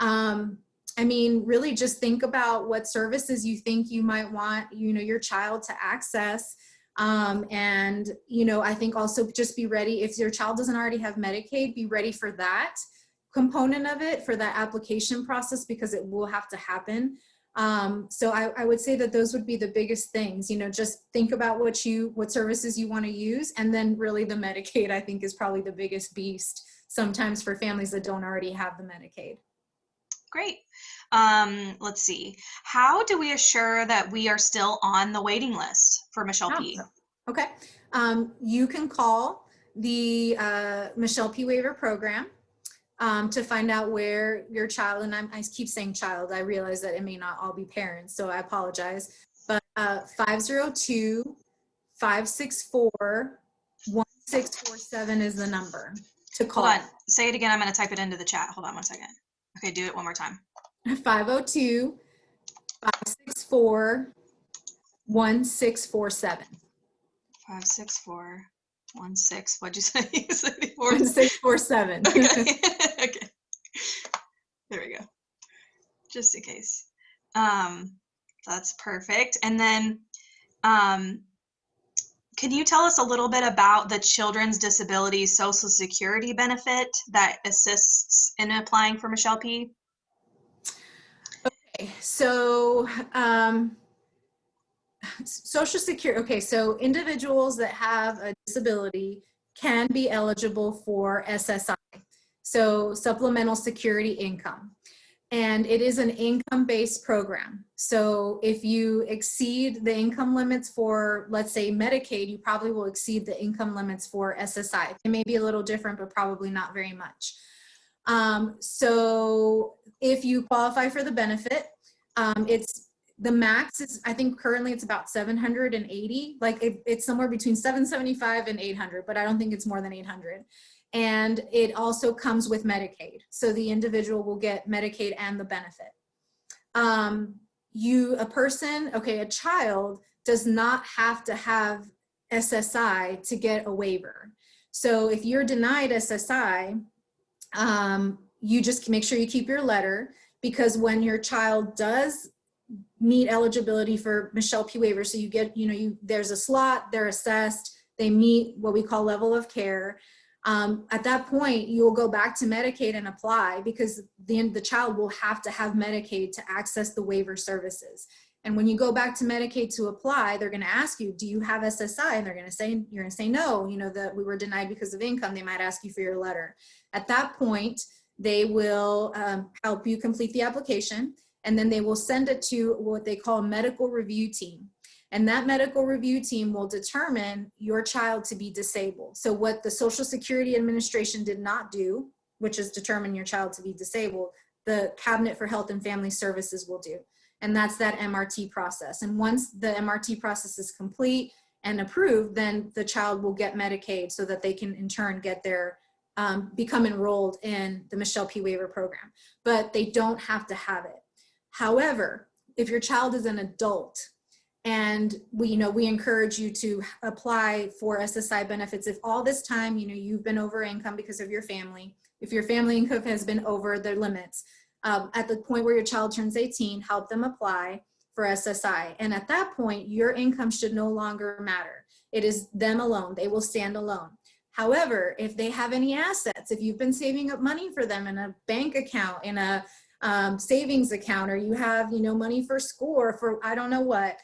I mean, really just think about what services you think you might want, your child to access. And, I think also just be ready, if your child doesn't already have Medicaid, be ready for that component of it, for that application process, because it will have to happen. So I would say that those would be the biggest things, just think about what services you want to use. And then really the Medicaid, I think, is probably the biggest beast sometimes for families that don't already have the Medicaid. Great. Let's see. How do we assure that we are still on the waiting list for Michelle P? Okay. You can call the Michelle P. Waiver program to find out where your child, and I keep saying child, I realize that it may not all be parents, so I apologize, but 502-564-1647 is the number to call. Hold on. Say it again. I'm going to type it into the chat. Hold on one second. Okay, do it one more time. 502-564-1647. 564-16. What'd you say? 1647. Okay. Okay. There we go. Just in case. That's perfect. And then, can you tell us a little bit about the Children's Disabilities Social Security benefit that assists in applying for Michelle P? Okay, so Social Security, okay, so individuals that have a disability can be eligible for SSI, so Supplemental Security Income. And it is an income-based program. So if you exceed the income limits for, let's say, Medicaid, you probably will exceed the income limits for SSI. It may be a little different, but probably not very much. So if you qualify for the benefit, the max is, I think currently it's about 780, like it's somewhere between 775 and 800, but I don't think it's more than 800. And it also comes with Medicaid. So the individual will get Medicaid and the benefit. A child does not have to have SSI to get a waiver. So if you're denied SSI, you just make sure you keep your letter, because when your child does meet eligibility for Michelle P. waiver, so you get, there's a slot, they're assessed, they meet what we call level of care. At that point, you will go back to Medicaid and apply, because the child will have to have Medicaid to access the waiver services. And when you go back to Medicaid to apply, they're going to ask you, do you have SSI? And you're going to say no, that we were denied because of income. They might ask you for your letter. At that point, they will help you complete the application, and then they will send it to what they call a medical review team. And that medical review team will determine your child to be disabled. So what the Social Security Administration did not do, which is determine your child to be disabled, the Cabinet for Health and Family Services will do. And that's that MRT process. And once the MRT process is complete and approved, then the child will get Medicaid so that they can in turn get their, become enrolled in the Michelle P. Waiver program. But they don't have to have it. However, if your child is an adult, and we encourage you to apply for SSI benefits if all this time, you've been over income because of your family, if your family income has been over their limits, at the point where your child turns 18, help them apply for SSI. And at that point, your income should no longer matter. It is them alone. They will stand alone. However, if they have any assets, if you've been saving up money for them in a bank account, in a savings account, or you have, money for school or for I don't know what,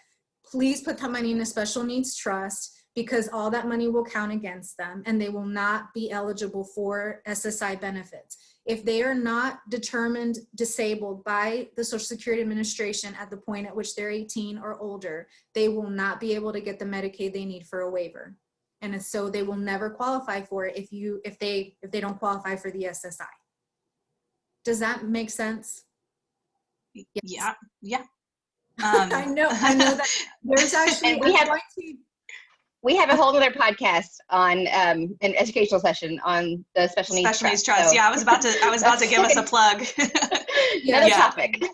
please put that money in a special needs trust, because all that money will count against them and they will not be eligible for SSI benefits. If they are not determined disabled by the Social Security Administration at the point at which they're 18 or older, they will not be able to get the Medicaid they need for a waiver. And so they will never qualify for it if they don't qualify for the SSI. Does that make sense? Yes. Yeah. I know that there's actually, We have a whole other podcast on an educational session on the special needs trust. So. Yeah, I was about to give us a plug. Another topic.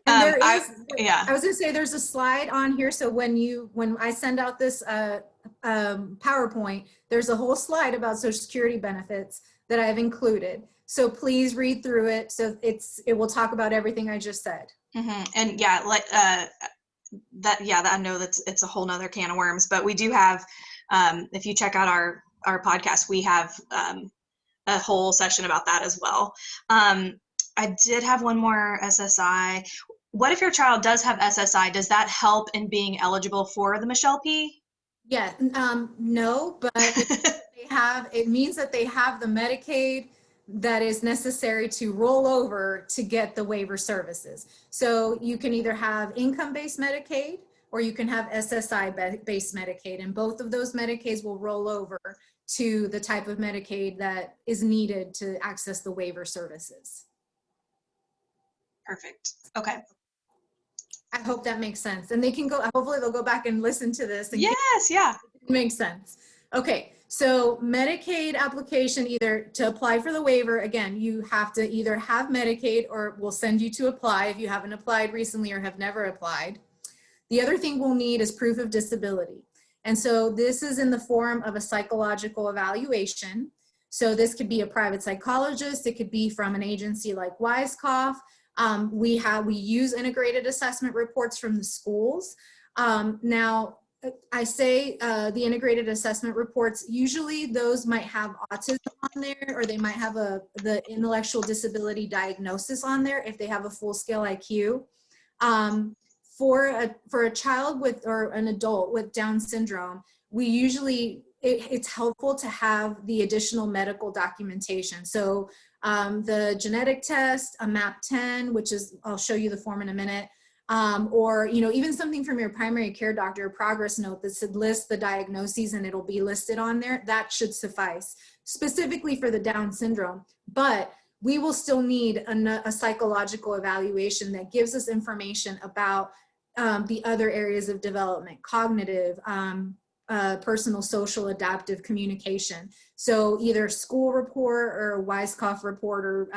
And there is, I was gonna say there's a slide on here. So when I send out this PowerPoint, there's a whole slide about Social Security benefits that I've included. So please read through it. So it will talk about everything I just said. Mm-hmm. And I know it's a whole nother can of worms, but we do have, if you check out our podcast, we have a whole session about that as well. I did have one more SSI. What if your child does have SSI? Does that help in being eligible for the Michelle P? Yeah, no, but it means that they have the Medicaid that is necessary to roll over to get the waiver services. So you can either have income-based Medicaid or you can have SSI-based Medicaid, and both of those Medicaids will roll over to the type of Medicaid that is needed to access the waiver services. Perfect. Okay. I hope that makes sense. And they can go, hopefully they'll go back and listen to this. And yes, yeah. It makes sense. Okay, so Medicaid application, either to apply for the waiver, again, you have to either have Medicaid or we'll send you to apply if you haven't applied recently or have never applied. The other thing we'll need is proof of disability. And so this is in the form of a psychological evaluation. So this could be a private psychologist. It could be from an agency like Weiskopf. We use integrated assessment reports from the schools. Now, I say the integrated assessment reports, usually those might have autism on there, or they might have the intellectual disability diagnosis on there if they have a full-scale IQ. For a child or an adult with Down syndrome, we usually, it's helpful to have the additional medical documentation. So the genetic test, a MAP-10, which is, I'll show you the form in a minute, or even something from your primary care doctor, a progress note that should list the diagnoses and it'll be listed on there. That should suffice, specifically for the Down syndrome. But we will still need a psychological evaluation that gives us information about the other areas of development, cognitive, personal, social, adaptive communication. So either school report or a Weiskopf report or,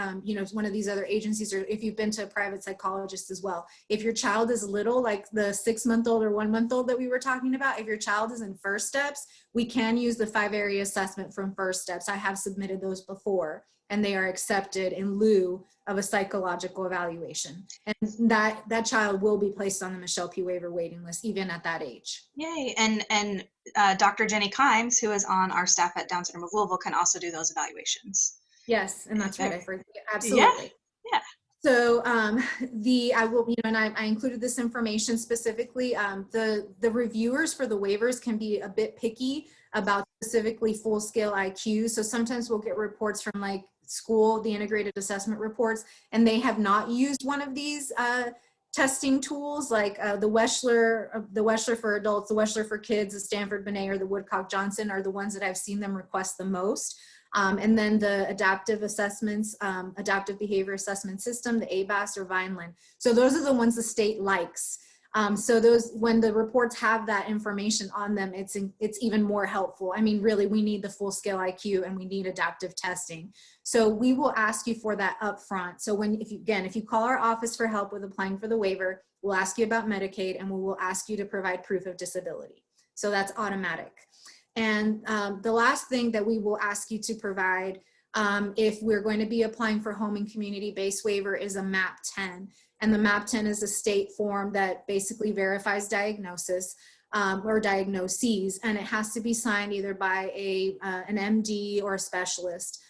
one of these other agencies, or if you've been to a private psychologist as well. If your child is little, like the 6-month-old or 1-month-old that we were talking about, if your child is in First Steps, we can use the 5-area assessment from First Steps. I have submitted those before, and they are accepted in lieu of a psychological evaluation. And that child will be placed on the Michelle P. Waiver waiting list, even at that age. Yay, and Dr. Jenny Kimes, who is on our staff at Down Syndrome of Louisville, can also do those evaluations. Yes, and that's right, I forget, absolutely. Yeah. So I included this information specifically. The reviewers for the waivers can be a bit picky about specifically full-scale IQ. So sometimes we'll get reports from like school, the integrated assessment reports, and they have not used one of these testing tools like the Weschler for adults, the Weschler for kids, the Stanford Binet, or the Woodcock-Johnson are the ones that I've seen them request the most. And then the adaptive assessments, adaptive behavior assessment system, the ABAS or Vineland. So those are the ones the state likes. So those, when the reports have that information on them, it's even more helpful. I mean, really, we need the full scale IQ and we need adaptive testing. So we will ask you for that up front. So if you call our office for help with applying for the waiver, we'll ask you about Medicaid and we will ask you to provide proof of disability. So that's automatic. And the last thing that we will ask you to provide if we're going to be applying for home and community-based waiver is a MAP-10. And the MAP-10 is a state form that basically verifies diagnosis or diagnoses, and it has to be signed either by an MD or a specialist.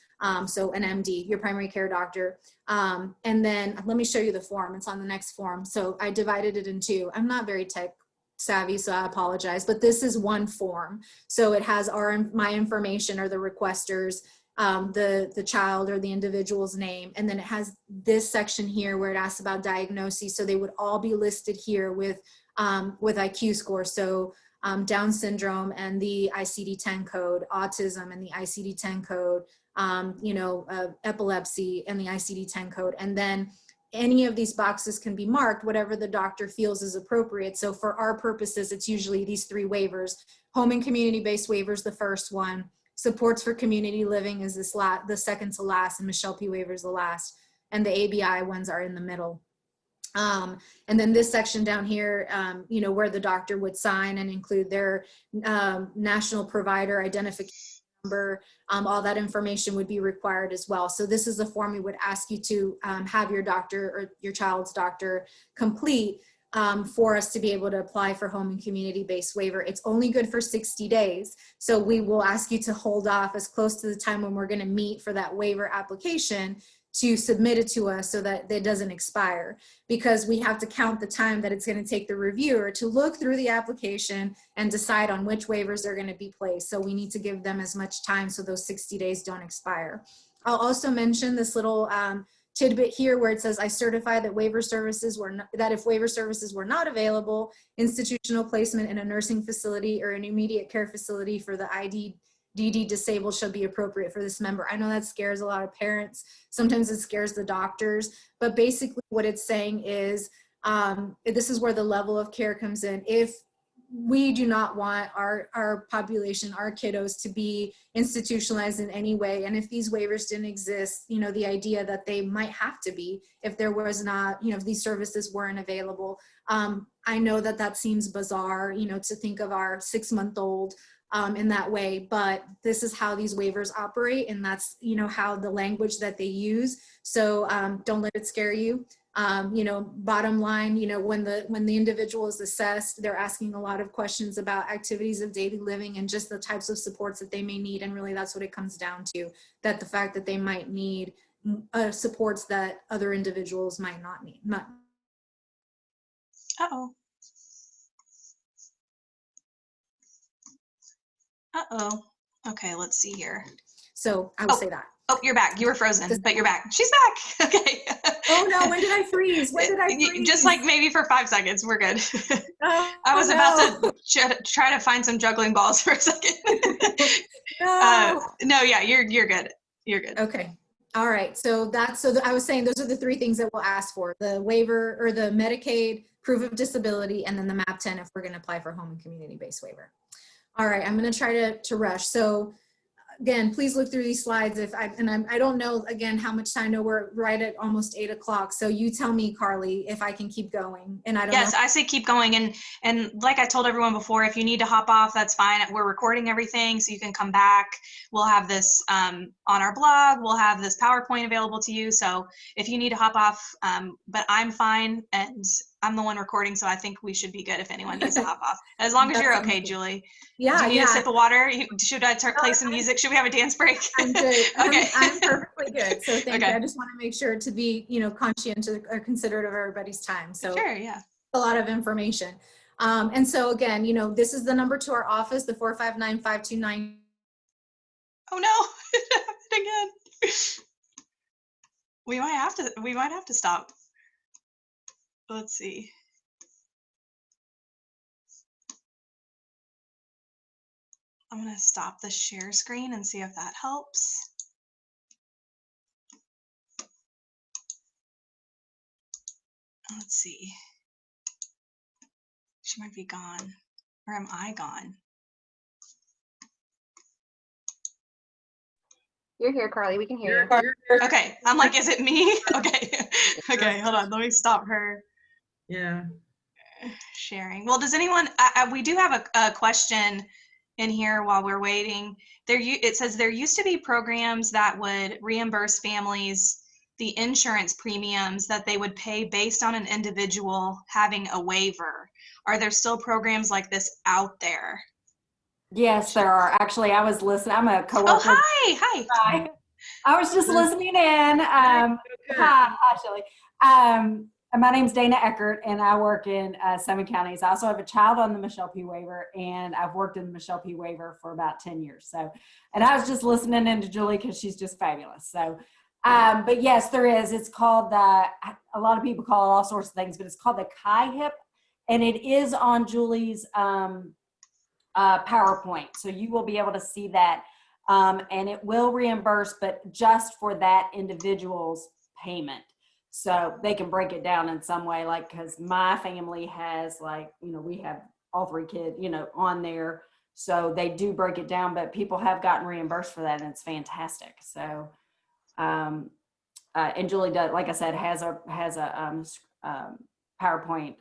So an MD, your primary care doctor. And then let me show you the form. It's on the next form. So I divided it in two. I'm not very tech savvy, so I apologize, but this is one form. So it has my information or the requesters, the child or the individual's name, and then it has this section here where it asks about diagnoses. So they would all be listed here with IQ score. So Down syndrome and the ICD-10 code, autism and the ICD-10 code, epilepsy and the ICD-10 code, and then any of these boxes can be marked, whatever the doctor feels is appropriate. So for our purposes, it's usually these 3 waivers. Home and community-based waivers, the first one. Supports for community living is the second to last, and Michelle P. waiver is the last. And the ABI ones are in the middle. And then this section down here, you know, where the doctor would sign and include their national provider identification number, all that information would be required as well. So this is the form we would ask you to have your doctor or your child's doctor complete for us to be able to apply for home and community-based waiver. It's only good for 60 days. So we will ask you to hold off as close to the time when we're going to meet for that waiver application to submit it to us so that it doesn't expire, because we have to count the time that it's going to take the reviewer to look through the application and decide on which waivers are going to be placed. So we need to give them as much time so those 60 days don't expire. I'll also mention this little tidbit here where it says, I certify that waiver services were not, that if waiver services were not available, institutional placement in a nursing facility or an immediate care facility for the DD disabled shall be appropriate for this member. I know that scares a lot of parents. Sometimes it scares the doctors, but basically what it's saying is, this is where the level of care comes in. If we do not want our population, our kiddos, to be institutionalized in any way, and if these waivers didn't exist, you know, the idea that they might have to be if there was not, you know, if these services weren't available. I know that that seems bizarre, you know, to think of our 6-month-old in that way, but this is how these waivers operate, and that's, you know, how the language that they use. So don't let it scare you. You know, bottom line, you know, when the individual is assessed, they're asking a lot of questions about activities of daily living and just the types of supports that they may need, and really that's what it comes down to, that the fact that they might need supports that other individuals might not need. Uh-oh. Uh-oh. Okay, let's see here. So I would say that. Oh, you're back. You were frozen, but you're back. She's back. Okay. Oh no, when did I freeze? When did I freeze? Just like maybe for 5 seconds. We're good. Oh, I was about to try to find some juggling balls for a second. No, yeah, you're good. You're good. Okay. All right. So I was saying those are the 3 things that we'll ask for: the waiver or the Medicaid proof of disability, and then the MAP 10 if we're going to apply for home and community-based waiver. All right, I'm going to try to rush. So again, please look through these slides. I don't know, again, how much time. I know we're right at almost 8 o'clock. So you tell me, Carly, if I can keep going. And I don't know. Yes, I say keep going. And like I told everyone before, if you need to hop off, that's fine. We're recording everything, so you can come back. We'll have this on our blog. We'll have this PowerPoint available to you. So if you need to hop off, but I'm fine, and I'm the one recording, so I think we should be good if anyone needs to hop off. As long as you're okay, Julie. Yeah. Do you need a sip of water? Should I play some music? Should we have a dance break? I'm good. Okay. I'm perfectly good. So thank Okay. you. I just want to make sure to be, you know, conscientious or considerate of everybody's time. So sure, yeah. A lot of information. And so again, you know, this is the number to our office, the 459-529. Oh no, it happened again. We might have to stop. Let's see. I'm going to stop the share screen and see if that helps. Let's see. She might be gone. Or am I gone? You're here, Carly. We can hear you. Okay. I'm like, is it me? Okay. Okay, hold on. Let me stop her. Yeah. Sharing. Well, does anyone, we do have a question in here while we're waiting. It says there used to be programs that would reimburse families the insurance premiums that they would pay based on an individual having a waiver. Are there still programs like this out there? Yes, there are. Actually, I was listening. I'm a coworker. Oh, hi. Hi. I was just listening in. Hi, Shelley. My name's Dana Eckert, and I work in Summit Counties. I also have a child on the Michelle P. waiver, and I've worked in the Michelle P. waiver for about 10 years. So, and I was just listening into Julie because she's just fabulous. So, but yes, there is. It's called a lot of people call it all sorts of things, but it's called the CIHIP, and it is on Julie's PowerPoint. So you will be able to see that, and it will reimburse, but just for that individual's payment. So they can break it down in some way, like, because my family has, like, you know, we have all 3 kids, you know, on there. So they do break it down, but people have gotten reimbursed for that, and it's fantastic. So, and Julie does, like I said, has a PowerPoint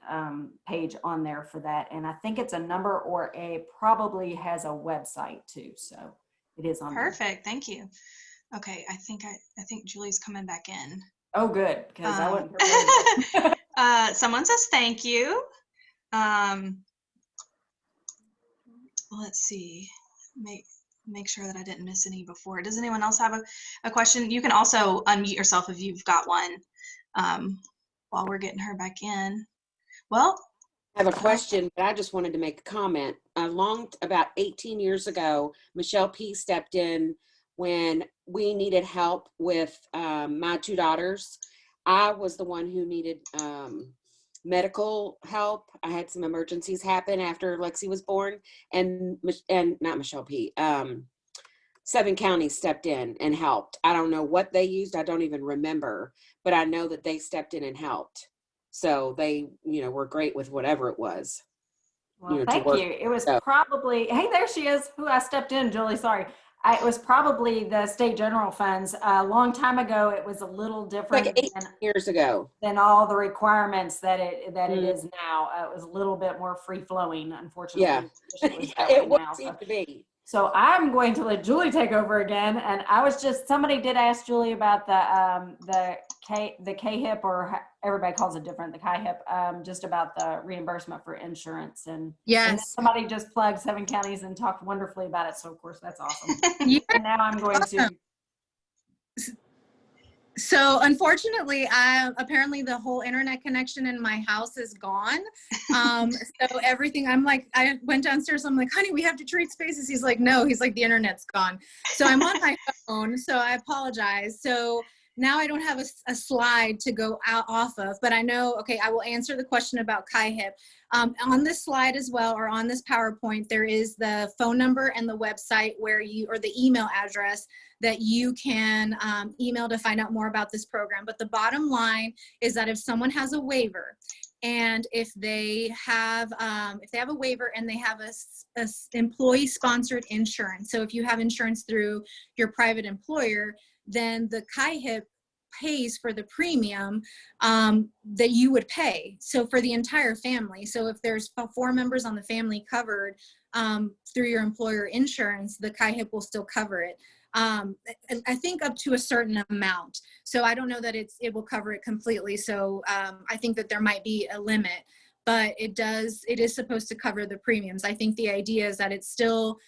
page on there for that. And I think it's a number, or probably has a website too. So it is on Perfect. There. Thank you. Okay. I think Julie's coming back in. Oh, good. Because I wasn't prepared. Someone says thank you. Let's see. Make sure that I didn't miss any before. Does anyone else have a question? You can also unmute yourself if you've got one while we're getting her back in. Well, I have a question, but I just wanted to make a comment. About 18 years ago, Michelle P. stepped in when we needed help with my 2 daughters. I was the one who needed medical help. I had some emergencies happen after Lexi was born, and not Michelle P. 7 counties stepped in and helped. I don't know what they used. I don't even remember, but I know that they stepped in and helped. So they, you know, were great with whatever it was. Well, you know, thank you. It was probably, hey, there she is. Who I stepped in, Julie, sorry. It was probably the state general funds. A long time ago, it was a little different. Like 18 years ago. Than all the requirements that it is now. It was a little bit more free flowing, unfortunately. Yeah, it would seem to be. So I'm going to let Julie take over again. And I was somebody did ask Julie about the KHIP, or everybody calls it different, the KHIP, just about the reimbursement for insurance. And yes, and somebody just plugged 7 counties and talked wonderfully about it. So of course that's awesome. Yeah. And now I'm going to. So unfortunately, apparently the whole internet connection in my house is gone. So everything, I went downstairs, I'm like, honey, we have to trade spaces. He's like, no, he's like, the internet's gone. So I'm on my phone, so I apologize. So now I don't have a slide to go off of, but I know, okay, I will answer the question about KHIP. On this slide as well, or on this PowerPoint, there is the phone number and the website or the email address that you can email to find out more about this program. But the bottom line is that if someone has a waiver, and if they have a waiver and they have a employee-sponsored insurance, so if you have insurance through your private employer, then the KHIP pays for the premium that you would pay. So for the entire family. So if there's 4 members on the family covered through your employer insurance, the KHIP will still cover it. I think up to a certain amount. So I don't know that it will cover it completely. So I think that there might be a limit, but it is supposed to cover the premiums. I think the idea is that it's still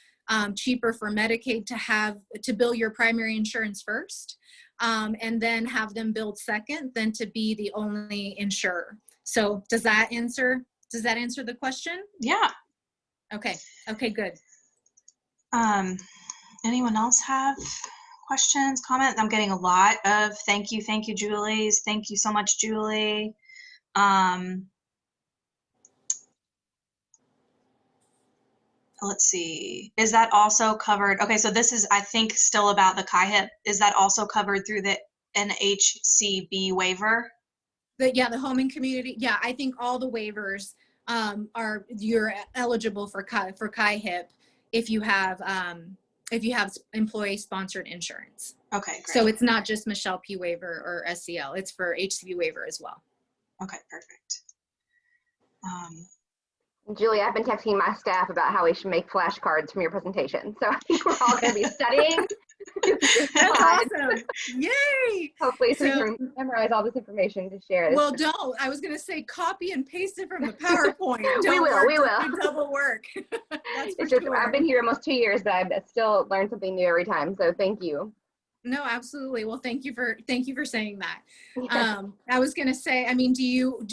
cheaper for Medicaid to bill your primary insurance first, and then have them billed second than to be the only insurer. So does that answer the question? Yeah. Okay, good. Anyone else have questions, comments? I'm getting a lot of thank you, Julie's. Thank you so much, Julie. Let's see. Is that also covered? Okay, so this is, I think, still about the KHIP. Is that also covered through the NHCB waiver? The home and community. Yeah, I think all the waivers you're eligible for KHIP if you have employee-sponsored insurance. Okay, great. So it's not just Michelle P. waiver or SCL. It's for HCB waiver as well. Okay, perfect. Julie, I've been texting my staff about how we should make flashcards from your presentation. So I think we're all going to be studying. That's awesome. Yay. Hopefully so we can memorize all this information to share. Well, I was going to say copy and paste it from the PowerPoint. We will. Double work. That's for just, sure. I've been here almost 2 years, but I've still learned something new every time. So thank you. No, absolutely. Well, thank you for saying that. I was going to say, I mean,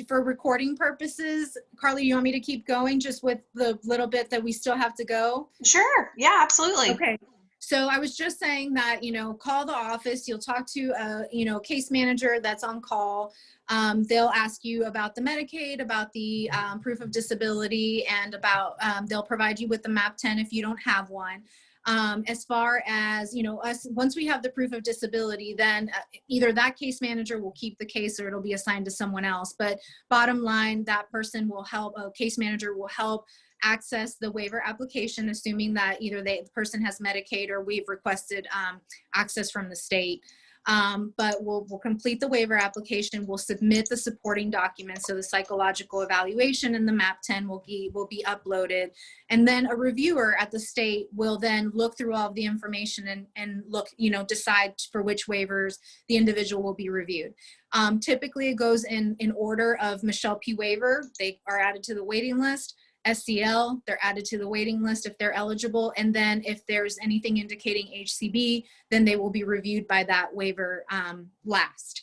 for recording purposes, Carly, you want me to keep going just with the little bit that we still have to go? Sure. Yeah, absolutely. Okay. So I was just saying that, call the office, you'll talk to a case manager that's on call. They'll ask you about the Medicaid, about the proof of disability, and about, they'll provide you with the MAP 10 if you don't have one. As far as, you know, us, once we have the proof of disability, then either that case manager will keep the case or it'll be assigned to someone else. But bottom line, that person will help, a case manager will help access the waiver application, assuming that either the person has Medicaid or we've requested access from the state. But we'll complete the waiver application. We'll submit the supporting documents. So the psychological evaluation and the MAP-10 will be uploaded. And then a reviewer at the state will then look through all of the information and look, you know, decide for which waivers the individual will be reviewed. Typically it goes in order of Michelle P. waiver. They are added to the waiting list. SCL, they're added to the waiting list if they're eligible. And then if there's anything indicating HCB, then they will be reviewed by that waiver last.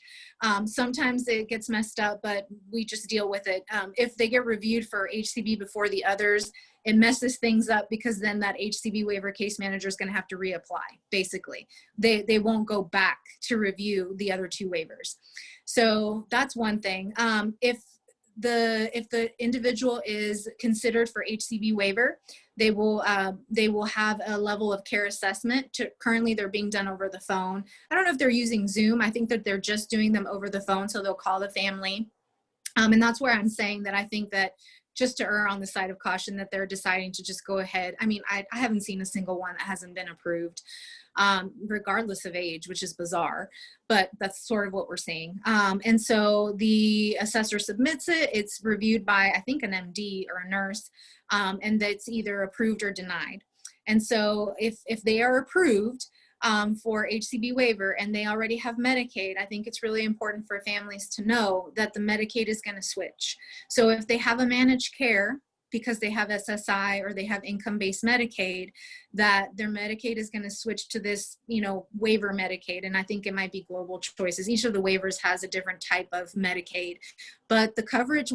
Sometimes it gets messed up, but we just deal with it. If they get reviewed for HCB before the others, it messes things up because then that HCB waiver case manager is going to have to reapply, basically. They won't go back to review the other two waivers. So that's one thing. If the individual is considered for HCB waiver, they will have a level of care assessment. Currently they're being done over the phone. I don't know if they're using Zoom. I think that they're just doing them over the phone, so they'll call the family. And that's where I'm saying that I think that just to err on the side of caution that they're deciding to just go ahead. I mean, I haven't seen a single one that hasn't been approved, regardless of age, which is bizarre, but that's sort of what we're seeing. And so the assessor submits it, it's reviewed by, I think, an MD or a nurse, and that's either approved or denied. And so if they are approved for HCB waiver and they already have Medicaid, I think it's really important for families to know that the Medicaid is going to switch. So if they have a managed care because they have SSI or they have income-based Medicaid, that their Medicaid is going to switch to this, you know, waiver Medicaid. And I think it might be global choices. Each of the waivers has a different type of Medicaid, but the coverage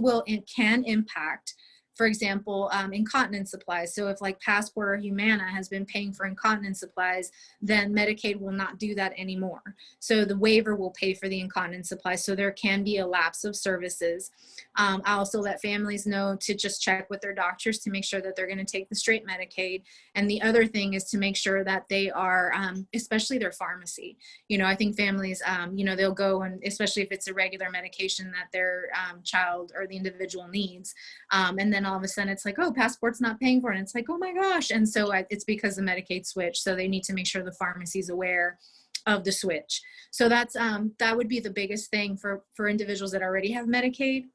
can impact, for example, incontinence supplies. So if like Passport or Humana has been paying for incontinence supplies, then Medicaid will not do that anymore. So the waiver will pay for the incontinence supplies. So there can be a lapse of services. I also let families know to just check with their doctors to make sure that they're going to take the straight Medicaid. And the other thing is to make sure that they are, especially their pharmacy. You know, I think families, you know, they'll go and especially if it's a regular medication that their child or the individual needs. And then all of a sudden it's like, oh, Passport's not paying for it. And it's like, oh my gosh. And so it's because the Medicaid switch. So they need to make sure the pharmacy is aware of the switch. So that's, that would be the biggest thing for individuals that already have Medicaid.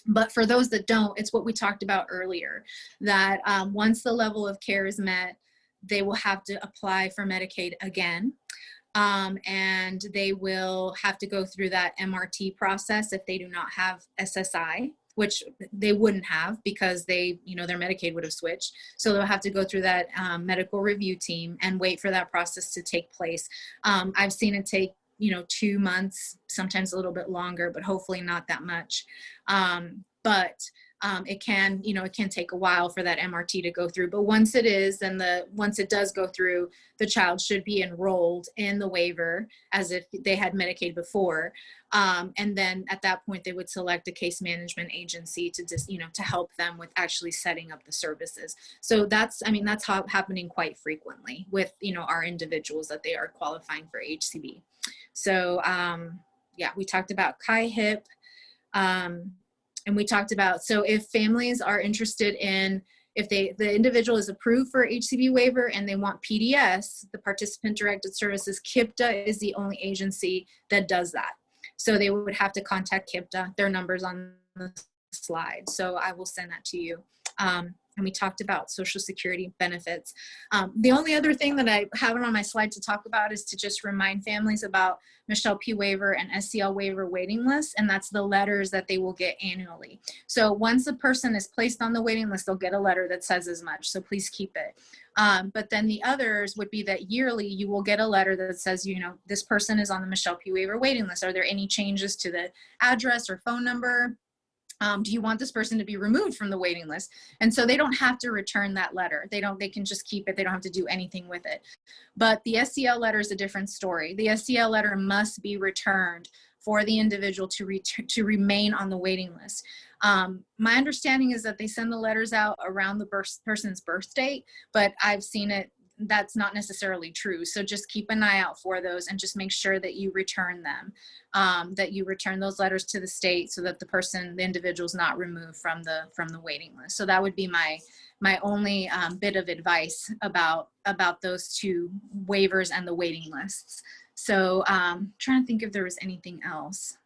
But for those that don't, it's what we talked about earlier, that once the level of care is met, they will have to apply for Medicaid again. And they will have to go through that MRT process if they do not have SSI, which they wouldn't have because they, you know, their Medicaid would have switched. So they'll have to go through that medical review team and wait for that process to take place. I've seen it take, you know, 2 months, sometimes a little bit longer, but hopefully not that much. It can, you know, it can take a while for that MRT to go through. But once it is, then once it does go through, the child should be enrolled in the waiver as if they had Medicaid before. And then at that point, they would select a case management agency to just, you know, to help them with actually setting up the services. So that's, I mean, that's happening quite frequently with, you know, our individuals that they are qualifying for HCB. So yeah, we talked about CHI-HIP. And we talked about, so if families are interested in, if the individual is approved for HCB waiver and they want PDS, the Participant Directed Services, KIPTA is the only agency that does that. So they would have to contact KIPTA. Their number's on the slide. So I will send that to you. And we talked about Social Security benefits. The only other thing that I haven't on my slide to talk about is to just remind families about Michelle P. waiver and SCL waiver waiting list, and that's the letters that they will get annually. So once a person is placed on the waiting list, they'll get a letter that says as much, so please keep it. But then the others would be that yearly you will get a letter that says, you know, this person is on the Michelle P. waiver waiting list. Are there any changes to the address or phone number? Do you want this person to be removed from the waiting list? And so they don't have to return that letter. They can just keep it. They don't have to do anything with it. But the SCL letter is a different story. The SCL letter must be returned for the individual to remain on the waiting list. My understanding is that they send the letters out around the person's birth date, but I've seen it that's not necessarily true. So just keep an eye out for those and just make sure that you return them, that you return those letters to the state so that the individual is not removed from the waiting list. So that would be my only bit of advice about those two waivers and the waiting lists. So trying to think if there was anything else.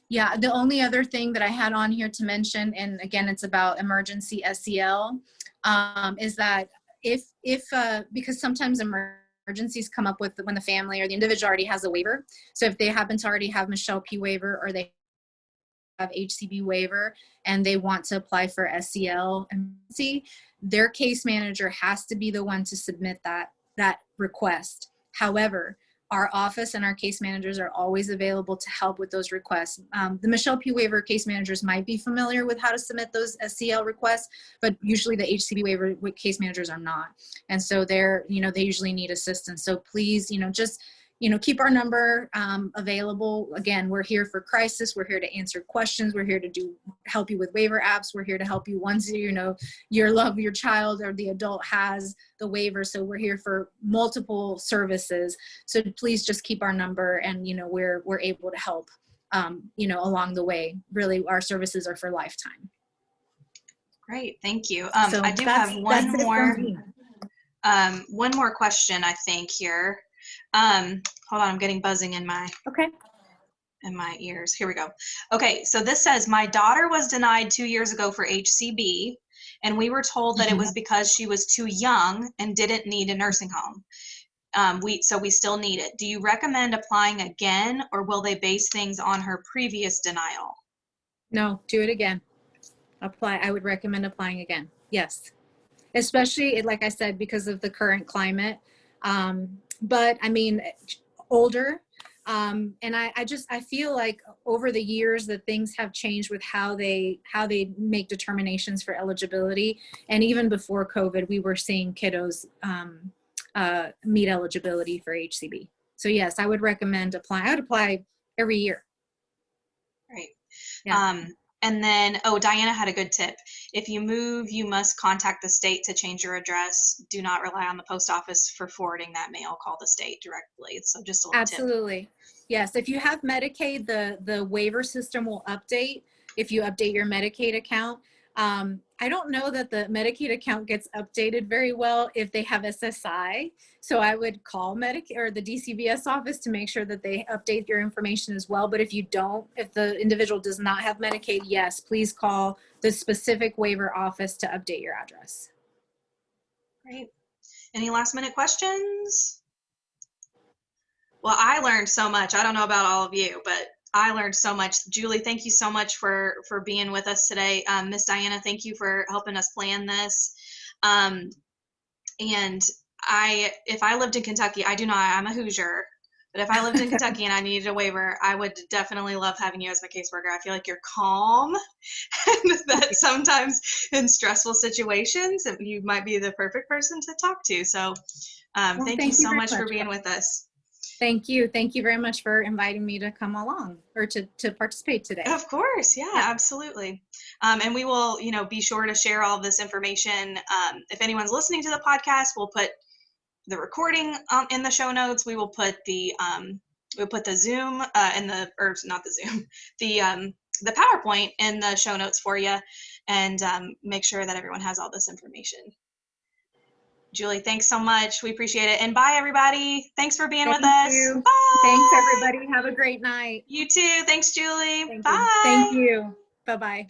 Yeah, the only other thing that I had on here to mention, and again, it's about emergency SEL, is that because sometimes emergencies come up with when the family or the individual already has a waiver. So if they happen to already have Michelle P. waiver or they have HCB waiver and they want to apply for SEL emergency, their case manager has to be the one to submit that request. However, our office and our case managers are always available to help with those requests. The Michelle P. waiver case managers might be familiar with how to submit those SEL requests, but usually the HCB waiver case managers are not. And so they usually need assistance. So please, just keep our number available. Again, we're here for crisis. We're here to answer questions. We're here to help you with waiver apps. We're here to help you once your child or the adult has the waiver. So we're here for multiple services. So please just keep our number, and we're able to help along the way. Really, our services are for lifetime. Great, thank you. So I do have one more question, I think, here. Hold on, I'm getting buzzing in my ears. Here we go. Okay, so this says, my daughter was denied 2 years ago for HCB, and we were told that it was because she was too young and didn't need a nursing home. So we still need it. Do you recommend applying again, or will they base things on her previous denial? No, do it again. Apply. I would recommend applying again. Yes. Especially, like I said, because of the current climate. But I mean, older. And I feel like over the years that things have changed with how they make determinations for eligibility. And even before COVID, we were seeing kiddos meet eligibility for HCB. So yes, I would recommend applying. I would apply every year. Right. Yeah. And then, Diana had a good tip. If you move, you must contact the state to change your address. Do not rely on the post office for forwarding that mail. Call the state directly. So just a little Absolutely. Tip. Yes. If you have Medicaid, the waiver system will update if you update your Medicaid account. I don't know that the Medicaid account gets updated very well if they have SSI. So I would call Medicaid or the DCVS office to make sure that they update your information as well. But if the individual does not have Medicaid, yes, please call the specific waiver office to update your address. Great. Any last minute questions? Well, I learned so much. I don't know about all of you, but I learned so much. Julie, thank you so much for being with us today. Miss Diana, thank you for helping us plan this. And if I lived in Kentucky, I do not, I'm a Hoosier, but if I lived in Kentucky and I needed a waiver, I would definitely love having you as my caseworker. I feel like you're calm, and that sometimes in stressful situations, you might be the perfect person to talk to. So thank you so much for being with us. Thank you. Thank you very much for inviting me to come along or to participate today. Of course. Yeah, absolutely. And we will, be sure to share all of this information. If anyone's listening to the podcast, we'll put the recording in the show notes. We will put the Zoom the PowerPoint in the show notes for you, and make sure that everyone has all this information. Julie, thanks so much. We appreciate it. And bye, everybody. Thanks for being with us. You. Bye. Thanks, everybody. Have a great night. You too. Thanks, Julie. Thank Bye. You. Thank you. Bye-bye.